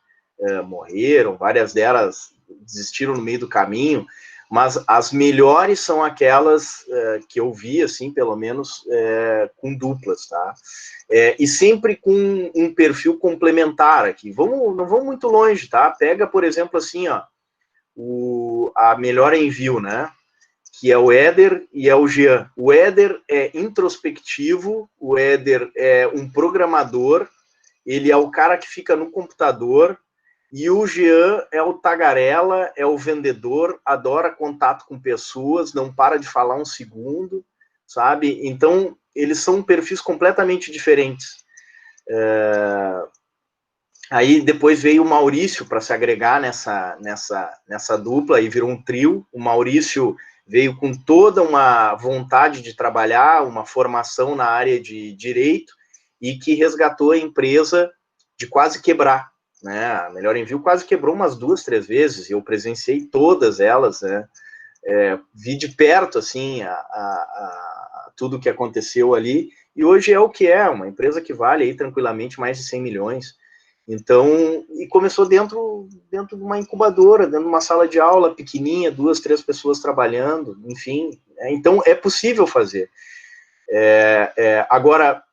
morreram, várias delas desistiram no meio do caminho, mas as melhores são aquelas que eu vi, assim, pelo menos, com duplas, tá? E sempre com um perfil complementar aqui. Não vamos muito longe, tá? Pega, por exemplo, assim, ó, a Melhor Envio, né? Que é o Éder e é o Jean. O Éder é introspectivo, o Éder é um programador, ele é o cara que fica no computador, e o Jean é o tagarela, é o vendedor, adora contato com pessoas, não para de falar um segundo, sabe? Então, eles são perfis completamente diferentes. Aí depois veio o Maurício para se agregar nessa dupla, e virou um trio. O Maurício veio com toda uma vontade de trabalhar, uma formação na área de direito, e que resgatou a empresa de quase quebrar, né? A Melhor Envio quase quebrou umas 2, 3 vezes, e eu presenciei todas elas, né? Vi de perto, assim, tudo que aconteceu ali, e hoje é o que é, uma empresa que vale aí tranquilamente mais de 100 milhões. Então, e começou dentro de uma incubadora, dentro de uma sala de aula pequenininha, 2, 3 pessoas trabalhando, enfim. Então, é possível fazer. Agora,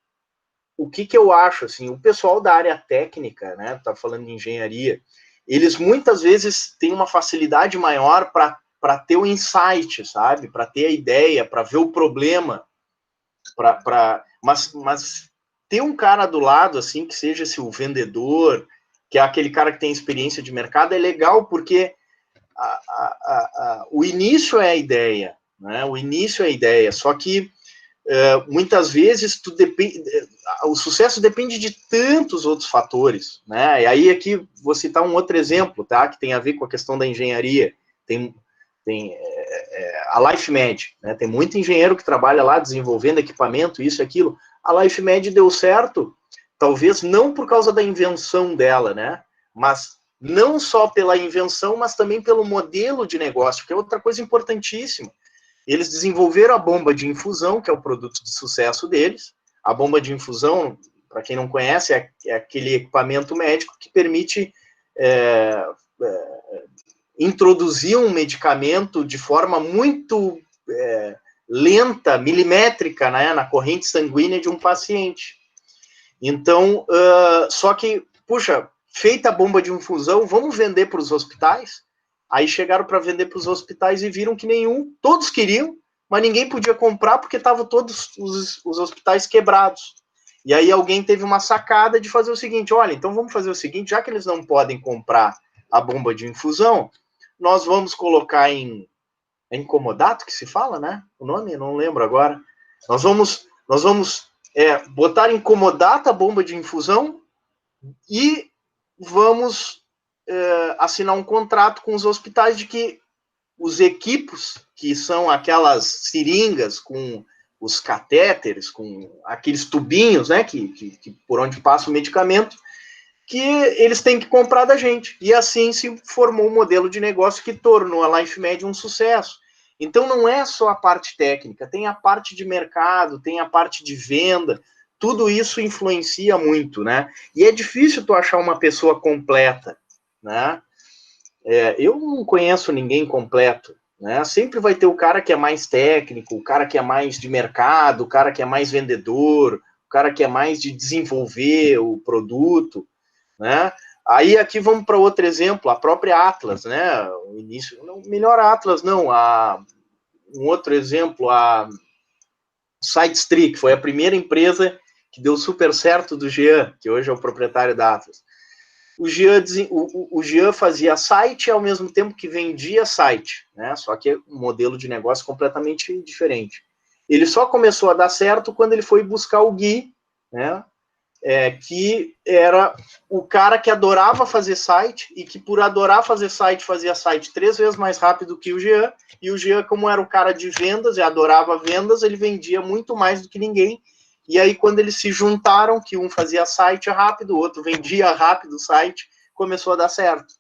o que eu acho, assim, o pessoal da área técnica, né, tá falando de engenharia, eles muitas vezes têm uma facilidade maior para ter o insight, sabe? Para ter a ideia, para ver o problema, mas ter um cara do lado, assim, que seja o vendedor, que é aquele cara que tem experiência de mercado, é legal, porque o início é a ideia, né? O início é a ideia, só que muitas vezes o sucesso depende de tantos outros fatores, né? E aí aqui vou citar um outro exemplo, tá? Que tem a ver com a questão da engenharia. Tem a LifeMed, né? Tem muito engenheiro que trabalha lá desenvolvendo equipamento, isso e aquilo. A LifeMed deu certo, talvez não por causa da invenção dela, né? Mas não só pela invenção, mas também pelo modelo de negócio, que é outra coisa importantíssima. Eles desenvolveram a bomba de infusão, que é o produto de sucesso deles. A bomba de infusão, para quem não conhece, é aquele equipamento médico que permite introduzir um medicamento de forma muito lenta, milimétrica, né, na corrente sanguínea de um paciente. Então, só que, puxa, feita a bomba de infusão, vamos vender para os hospitais? Aí chegaram para vender para os hospitais e viram que todos queriam, mas ninguém podia comprar porque estavam todos os hospitais quebrados. E aí alguém teve uma sacada de fazer o seguinte, olha, então vamos fazer o seguinte, já que eles não podem comprar a bomba de infusão, nós vamos colocar é incomodato que se fala, né? O nome, não lembro agora. Nós vamos botar em comodato a bomba de infusão e vamos assinar um contrato com os hospitais de que os equipos, que são aquelas seringas com os catéteres, com aqueles tubinhos, né, que por onde passa o medicamento, que eles têm que comprar da gente. E assim se formou um modelo de negócio que tornou a LifeMed um sucesso. Então não é só a parte técnica, tem a parte de mercado, tem a parte de venda, tudo isso influencia muito, né? E é difícil tu achar uma pessoa completa, né? Eu não conheço ninguém completo, né? Sempre vai ter o cara que é mais técnico, o cara que é mais de mercado, o cara que é mais vendedor, o cara que é mais de desenvolver o produto, né? Aí aqui vamos para outro exemplo, a própria Atlas, né? O início, não, melhor a Atlas não, um outro exemplo, a SiteStree, que foi a primeira empresa que deu super certo do Jean, que hoje é o proprietário da Atlas. O Jean fazia site ao mesmo tempo que vendia site, né? Só que é um modelo de negócio completamente diferente. Ele só começou a dar certo quando ele foi buscar o Gui, né? Que era o cara que adorava fazer site e que por adorar fazer site, fazia site 3 vezes mais rápido que o Jean, e o Jean, como era o cara de vendas e adorava vendas, ele vendia muito mais do que ninguém. E aí, quando eles se juntaram, que um fazia site rápido, o outro vendia rápido o site, começou a dar certo,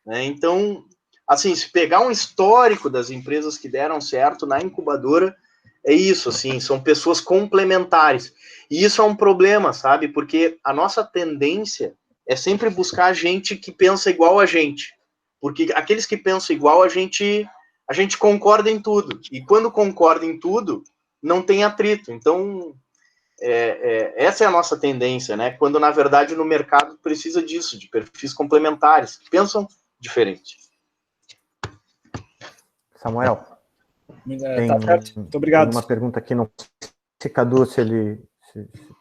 né? Então, assim, se pegar um histórico das empresas que deram certo na incubadora, é isso, assim, são pessoas complementares. E isso é um problema, sabe? Porque a nossa tendência é sempre buscar gente que pensa igual a gente. Porque aqueles que pensam igual a gente concorda em tudo. E quando concorda em tudo, não tem atrito. Então, essa é a nossa tendência, né? Quando, na verdade, no mercado precisa disso, de perfis complementares, que pensam diferente. Samuel, Tá certo. Muito obrigado. Tem uma pergunta aqui, não sei, Cadu, se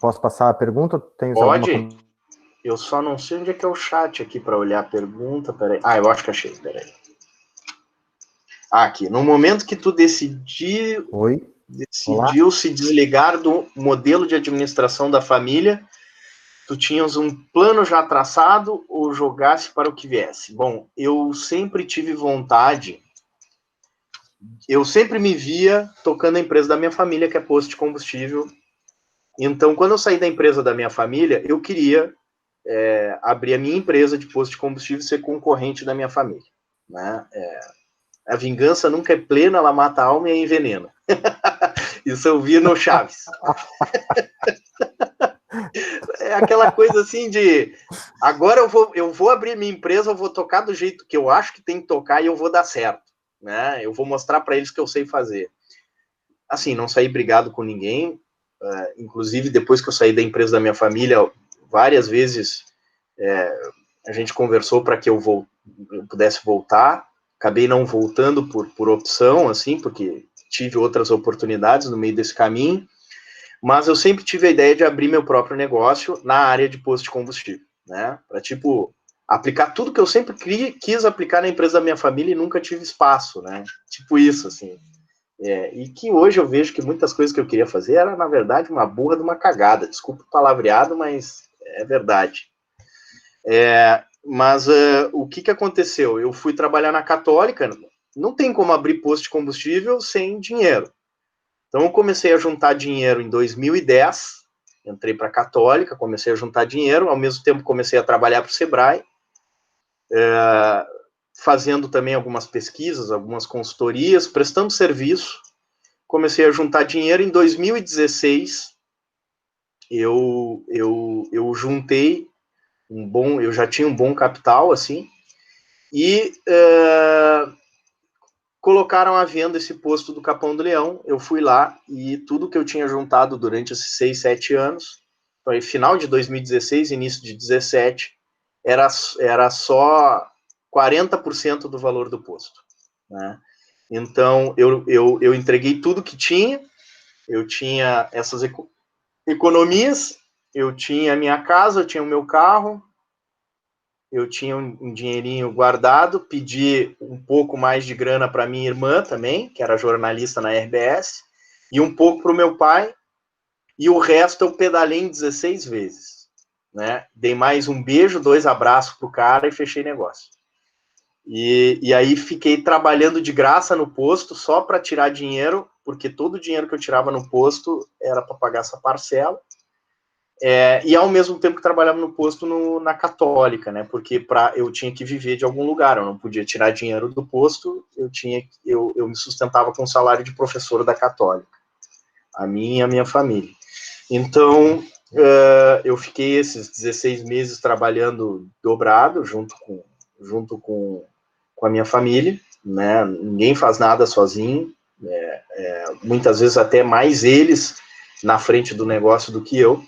posso passar a pergunta? Pode. Eu só não sei onde é que é o chat aqui para olhar a pergunta. Peraí. Eu acho que achei. Peraí. Aqui. No momento que tu decidiu se desligar do modelo de administração da família, tu tinhas um plano já traçado ou jogasse para o que viesse? Bom, eu sempre tive vontade, eu sempre me via tocando a empresa da minha família, que é posto de combustível. Então, quando eu saí da empresa da minha família, eu queria abrir a minha empresa de posto de combustível e ser concorrente da minha família, né? A vingança nunca é plena, ela mata a alma e a envenena. Isso eu vi no Chaves. É aquela coisa assim de, agora eu vou abrir minha empresa, eu vou tocar do jeito que eu acho que tem que tocar e eu vou dar certo, né? Eu vou mostrar para eles que eu sei fazer. Assim, não saí brigado com ninguém, inclusive depois que eu saí da empresa da minha família, várias vezes a gente conversou para que eu pudesse voltar, acabei não voltando por opção, assim, porque tive outras oportunidades no meio desse caminho, mas eu sempre tive a ideia de abrir meu próprio negócio na área de posto de combustível, né? Para, tipo, aplicar tudo que eu sempre quis aplicar na empresa da minha família e nunca tive espaço, né? Tipo isso, assim. E que hoje eu vejo que muitas coisas que eu queria fazer era, na verdade, uma burra de uma cagada. Desculpa o palavreado, mas é verdade. Mas o que aconteceu? Eu fui trabalhar na Católica, não tem como abrir posto de combustível sem dinheiro. Então, eu comecei a juntar dinheiro em 2010, entrei para a Católica, comecei a juntar dinheiro, ao mesmo tempo comecei a trabalhar para o Sebrae, fazendo também algumas pesquisas, algumas consultorias, prestando serviço. Comecei a juntar dinheiro. Em 2016, eu juntei eu já tinha um bom capital, assim, e colocaram à venda esse posto do Capão do Leão. Eu fui lá e tudo que eu tinha juntado durante esses 6, 7 anos, então, final de 2016, início de 2017, era só 40% do valor do posto, né? Então, eu entreguei tudo que tinha, eu tinha essas economias, eu tinha a minha casa, eu tinha o meu carro, eu tinha um dinheirinho guardado, pedi um pouco mais de grana para minha irmã também, que era jornalista na RBS, e um pouco para o meu pai, e o resto eu pedalei em 16 vezes, né? Dei mais um beijo, 2 abraços pro cara e fechei negócio. E aí fiquei trabalhando de graça no posto só para tirar dinheiro, porque todo o dinheiro que eu tirava no posto era para pagar essa parcela. E ao mesmo tempo que trabalhava no posto na Católica, né? Porque eu tinha que viver de algum lugar, eu não podia tirar dinheiro do posto, eu me sustentava com o salário de professor da Católica, a mim e a minha família. Então, eu fiquei esses 16 meses trabalhando dobrado, junto com a minha família, né? Ninguém faz nada sozinho, muitas vezes até mais eles na frente do negócio do que eu.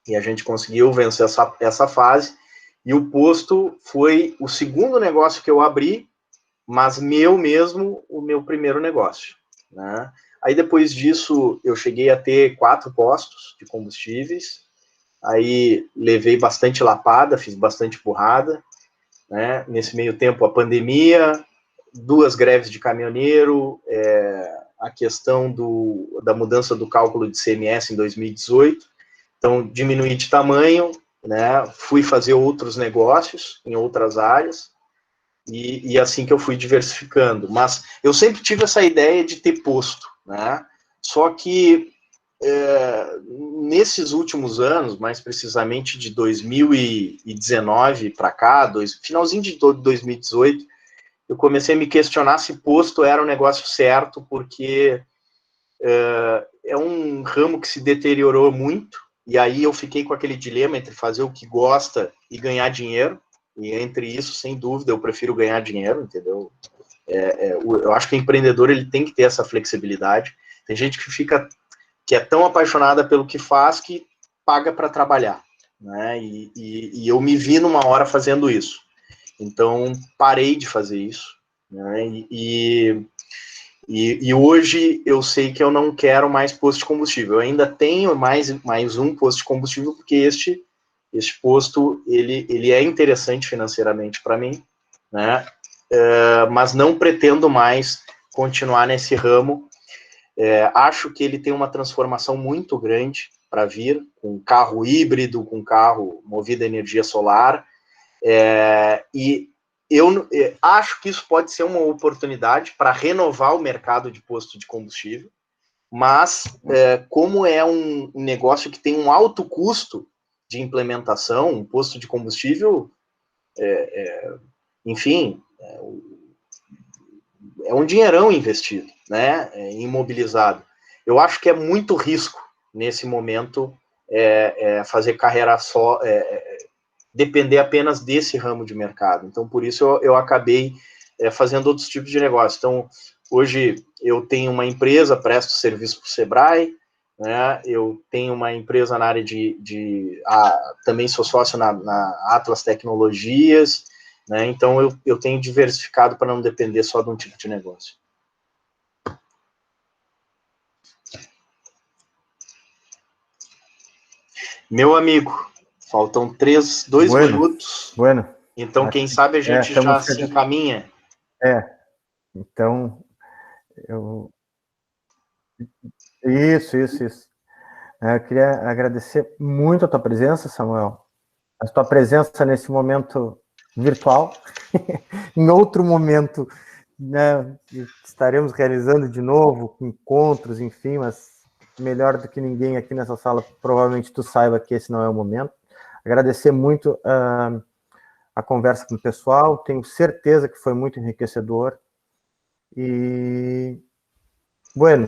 E a gente conseguiu vencer essa fase, e o posto foi o segundo negócio que eu abri, mas o meu primeiro negócio, né? Aí depois disso, eu cheguei a ter 4 postos de combustíveis, aí levei bastante lapada, fiz bastante burrada, né? Nesse meio tempo, a pandemia, 2 greves de caminhoneiro, a questão da mudança do cálculo de CMS em 2018, então, diminuí de tamanho, né? Fui fazer outros negócios em outras áreas, e assim que eu fui diversificando. Mas eu sempre tive essa ideia de ter posto, né? Só que nesses últimos anos, mais precisamente de 2019 para cá, finalzinho de 2018, eu comecei a me questionar se posto era o negócio certo, porque é um ramo que se deteriorou muito. E aí eu fiquei com aquele dilema entre fazer o que gosta e ganhar dinheiro, e entre isso, sem dúvida, eu prefiro ganhar dinheiro, entendeu? Eu acho que o empreendedor ele tem que ter essa flexibilidade. Tem gente que é tão apaixonada pelo que faz que paga para trabalhar, né? E eu me vi numa hora fazendo isso. Então, parei de fazer isso, né? E hoje eu sei que eu não quero mais posto de combustível. Eu ainda tenho mais um posto de combustível, porque este posto ele é interessante financeiramente para mim, né? Mas não pretendo mais continuar nesse ramo. Acho que ele tem uma transformação muito grande para vir, com carro híbrido, com carro movido a energia solar, e eu acho que isso pode ser uma oportunidade para renovar o mercado de posto de combustível, mas como é um negócio que tem um alto custo de implementação, um posto de combustível, enfim, é um dinheirão investido, né, imobilizado. Eu acho que é muito risco, nesse momento, fazer carreira só, depender apenas desse ramo de mercado. Então, por isso, eu acabei fazendo outros tipos de negócio. Então, hoje, eu tenho uma empresa, presto serviço para o Sebrae, né, eu tenho uma empresa na área também sou sócio na Atlas Tecnologias, né, então eu tenho diversificado para não depender só de um tipo de negócio. Meu amigo, faltam 2 minutos. Bueno. Então, quem sabe a gente já se encaminha. Então, Isso. Eu queria agradecer muito a tua presença, Samuel. A tua presença nesse momento virtual. Em outro momento, né, estaremos realizando de novo encontros, enfim, mas melhor do que ninguém aqui nessa sala, provavelmente tu saiba que esse não é o momento. Agradecer muito a conversa com o pessoal, tenho certeza que foi muito enriquecedor. E, bueno,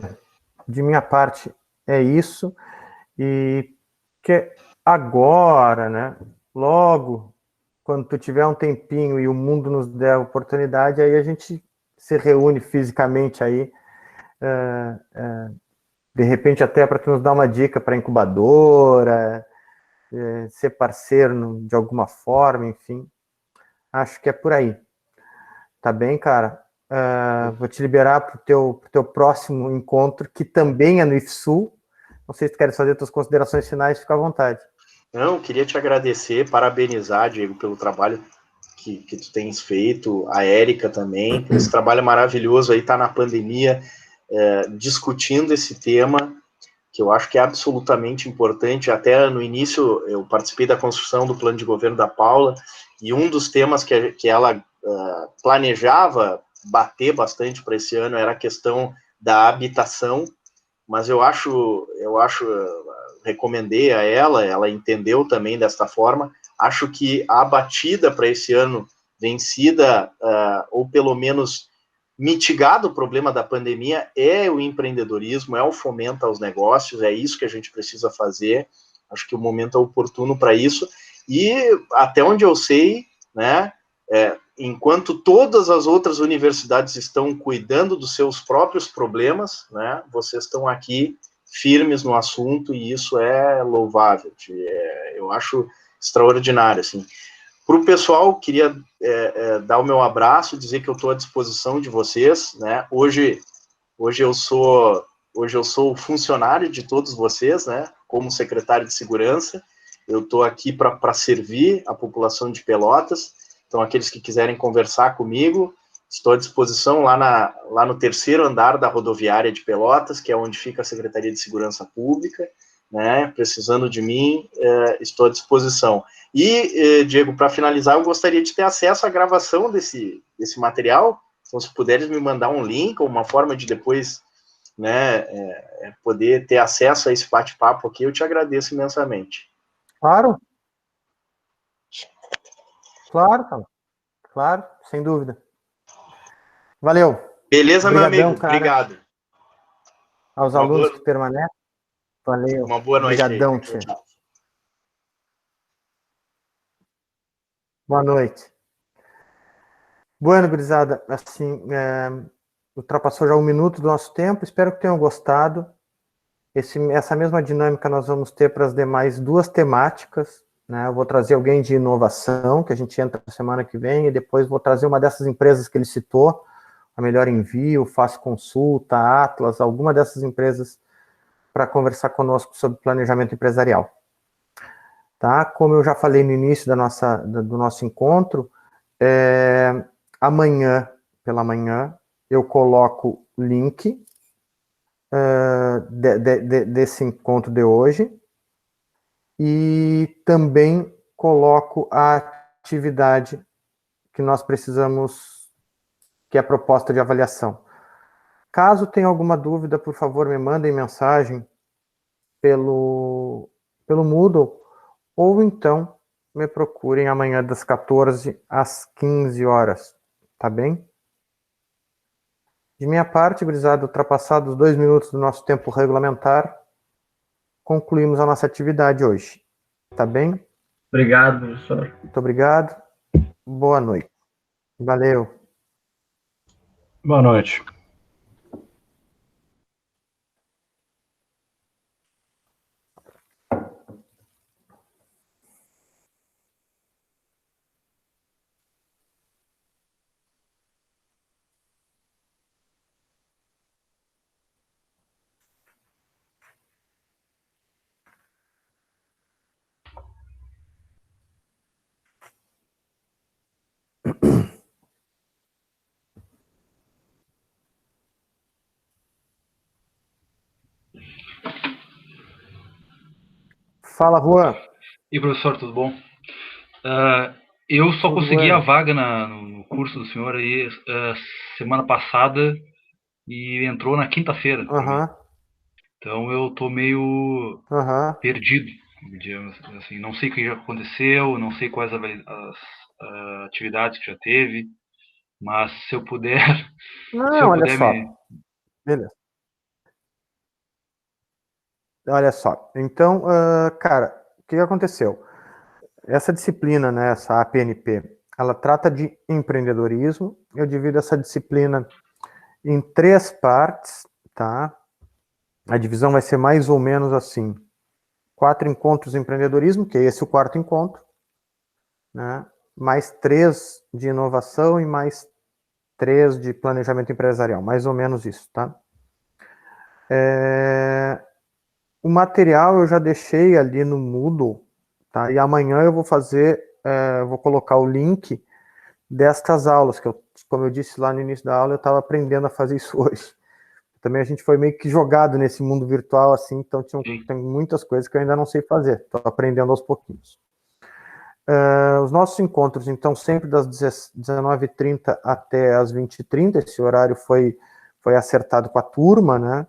de minha parte é isso. E que agora, né, logo, quando tu tiver um tempinho e o mundo nos der a oportunidade, aí a gente se reúne fisicamente aí, de repente até para tu nos dar uma dica para incubadora, ser parceiro de alguma forma, enfim. Acho que é por aí. Tá bem, cara? Vou te liberar para o teu próximo encontro, que também é no IFSU. Não sei se tu queres fazer tuas considerações finais, fica à vontade. Não, queria te agradecer, parabenizar, Diego, pelo trabalho que tu tens feito, a Érica também, por esse trabalho maravilhoso aí, tá na pandemia, discutindo esse tema, que eu acho que é absolutamente importante. Até no início, eu participei da construção do plano de governo da Paula, e um dos temas que ela planejava bater bastante para esse ano era a questão da habitação, mas eu recomendei a ela entendeu também desta forma. Acho que a batida para esse ano vencida, ou pelo menos mitigado o problema da pandemia, é o empreendedorismo, é o fomento aos negócios, é isso que a gente precisa fazer. Acho que o momento é oportuno para isso. E até onde eu sei, né, enquanto todas as outras universidades estão cuidando dos seus próprios problemas, né, vocês estão aqui firmes no assunto, e isso é louvável, eu acho extraordinário, assim. Para o pessoal, queria dar o meu abraço, dizer que eu estou à disposição de vocês, né, hoje eu sou funcionário de todos vocês, né, como secretário de segurança, eu estou aqui para servir a população de Pelotas. Então, aqueles que quiserem conversar comigo, estou à disposição lá no 3º andar da rodoviária de Pelotas, que é onde fica a Secretaria de Segurança Pública, né? Precisando de mim, estou à disposição. E, Diego, para finalizar, eu gostaria de ter acesso à gravação desse material. Então, se puderes me mandar um link ou uma forma de depois, né, poder ter acesso a esse bate-papo aqui, eu te agradeço imensamente. Claro, sem dúvida. Valeu. Beleza, Obrigadão, meu amigo? cara. Obrigado. Aos alunos que permanecem. Valeu. Uma boa noite. Obrigadão, tia. Boa noite. Bueno, gurizada, assim, ultrapassou já 1 minuto do nosso tempo, espero que tenham gostado. Essa mesma dinâmica nós vamos ter para as demais 2 temáticas, né? Eu vou trazer alguém de inovação, que a gente entra na semana que vem, e depois vou trazer uma dessas empresas que ele citou, a Melhor Envio, Fácil Consulta, Atlas, alguma dessas empresas para conversar conosco sobre planejamento empresarial. Tá? Como eu já falei no início do nosso encontro, amanhã, pela manhã, eu coloco o link desse encontro de hoje, e também coloco a atividade que nós precisamos, que é a proposta de avaliação. Caso tenha alguma dúvida, por favor, me mandem mensagem pelo Moodle, ou então me procurem amanhã das 14 às 15 horas, tá bem? De minha parte, gurizada, ultrapassados 2 minutos do nosso tempo regulamentar, concluímos a nossa atividade hoje. Tá bem? Obrigado, professor. Muito obrigado. Boa noite. Valeu. Boa noite. Fala, Juan. E professor, tudo bom? Eu só Tudo consegui bem. a vaga no curso do senhor aí semana passada e entrou na quinta-feira. pra mim. Aham, Então eu tô meio aham. perdido, digamos assim. Não sei o que já aconteceu, não sei quais atividades que já teve, mas se eu puder, se Não, eu olha puder só. me. Beleza. Olha só. Então, cara, o que aconteceu? Essa disciplina, né, essa APNP, ela trata de empreendedorismo. Eu divido essa disciplina em 3 partes, tá? A divisão vai ser mais ou menos assim: 4 encontros de empreendedorismo, que é esse o 4º encontro, né? Mais 3 de inovação e mais 3 de planejamento empresarial, mais ou menos isso, tá? O material eu já deixei ali no Moodle, tá? E amanhã eu vou fazer, vou colocar o link destas aulas, que eu, como eu disse lá no início da aula, eu estava aprendendo a fazer isso hoje. Também a gente foi meio que jogado nesse mundo virtual, assim, então tem muitas coisas que eu ainda não sei fazer, estou aprendendo aos pouquinhos. Os nossos encontros, então, sempre das 19h30 até as 20h30, esse horário foi acertado com a turma, né?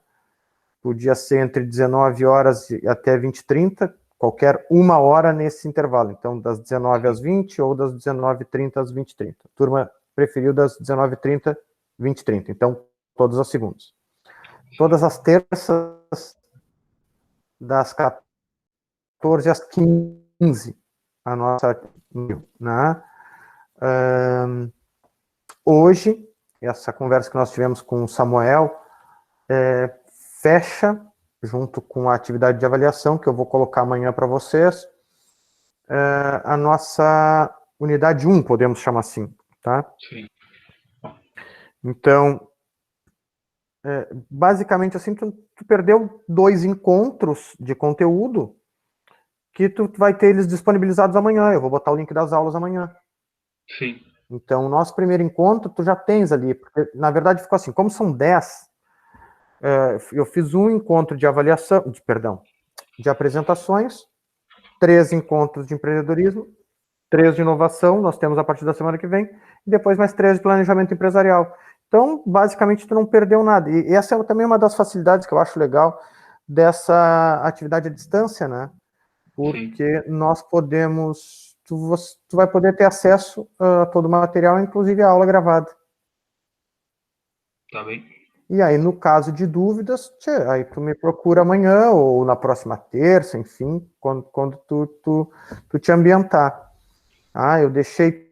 Podia ser entre 19 horas e até 20h30, qualquer 1 hora nesse intervalo. Então, das 19 às 20 ou das 19h30 às 20h30. A turma preferiu das 19h30 às 20h30. Então, todas as segundas. Todas as terças, das 14 às 15, a nossa, né? Hoje, essa conversa que nós tivemos com o Samuel, fecha, junto com a atividade de avaliação, que eu vou colocar amanhã para vocês, a nossa unidade 1, podemos chamar assim, tá? Sim. Então, basicamente assim, tu perdeu 2 encontros de conteúdo que tu vai ter eles disponibilizados amanhã. Eu vou botar o link das aulas amanhã. Sim. Então, o nosso primeiro encontro, tu já tens ali, porque, na verdade, ficou assim, como são 10, eu fiz um encontro de avaliação, de apresentações, 3 encontros de empreendedorismo, 3 de inovação, nós temos a partir da semana que vem, e depois mais 3 de planejamento empresarial. Então, basicamente, tu não perdeu nada. E essa é também uma das facilidades que eu acho legal dessa atividade à distância, né? Porque nós podemos, tu vai poder ter acesso a todo o material, inclusive a aula gravada. Tá bem. E aí, no caso de dúvidas, aí tu me procura amanhã ou na próxima terça, enfim, quando tu te ambientar. Eu deixei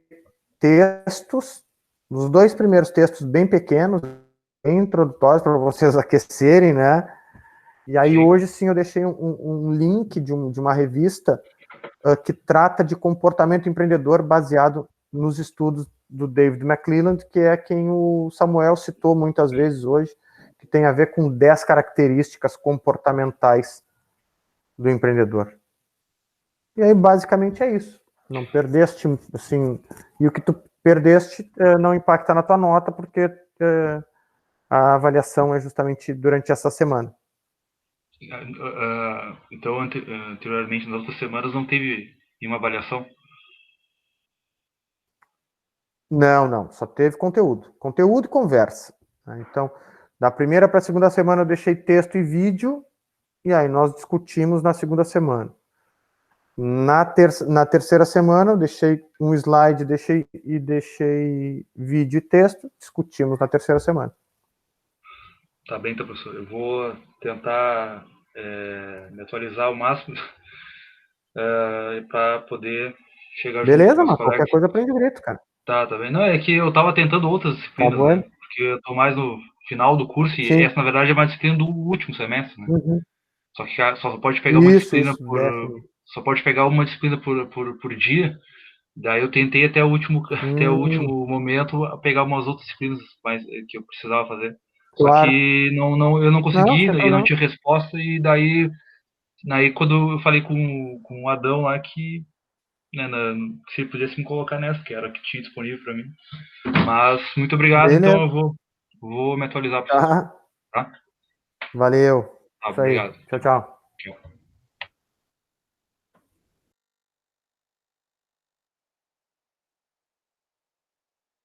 textos, os 2 primeiros textos bem pequenos, bem introdutórios, para vocês aquecerem, né? E aí, hoje, sim, eu deixei um link de uma revista que trata de comportamento empreendedor baseado nos estudos do David McClelland, que é quem o Samuel citou muitas vezes hoje, que tem a ver com 10 características comportamentais do empreendedor. E aí, basicamente, é isso. Não perdeste, assim, e o que tu perdeste não impacta na tua nota, porque a avaliação é justamente durante essa semana. Então, anteriormente, nas outras semanas, não teve nenhuma avaliação? Não, só teve conteúdo. Conteúdo e conversa. Então, da primeira para a segunda semana eu deixei texto e vídeo, e aí nós discutimos na segunda semana. Na terceira semana eu deixei um slide, deixei vídeo e texto, discutimos na terceira semana. Tá bem, então, professor. Eu vou tentar me atualizar ao máximo para poder chegar junto com Beleza, meus mano. colegas. Qualquer coisa aprende grito, cara. Tá bem. Não, é que eu tava tentando outras disciplinas, Tá bom. né? Porque eu tô mais no final do curso e Sim. essa, na verdade, é uma disciplina do último semestre, né? Uhum. Só que só pode pegar uma disciplina Isso, por... décimo. Só pode pegar uma disciplina por dia. Daí eu tentei até o último momento a pegar umas outras disciplinas mais, que eu precisava fazer. Só Claro. que eu não consegui, Não, sem e não problema. tinha resposta, e daí quando eu falei com o Adão lá que né, se ele pudesse me colocar nessa, que era a que tinha disponível para mim. Mas muito obrigado, Beleza. então eu vou me atualizar para vocês. Tá. Tá? Valeu. Tá, Isso aí. obrigado. Tchau, tchau. Tchau.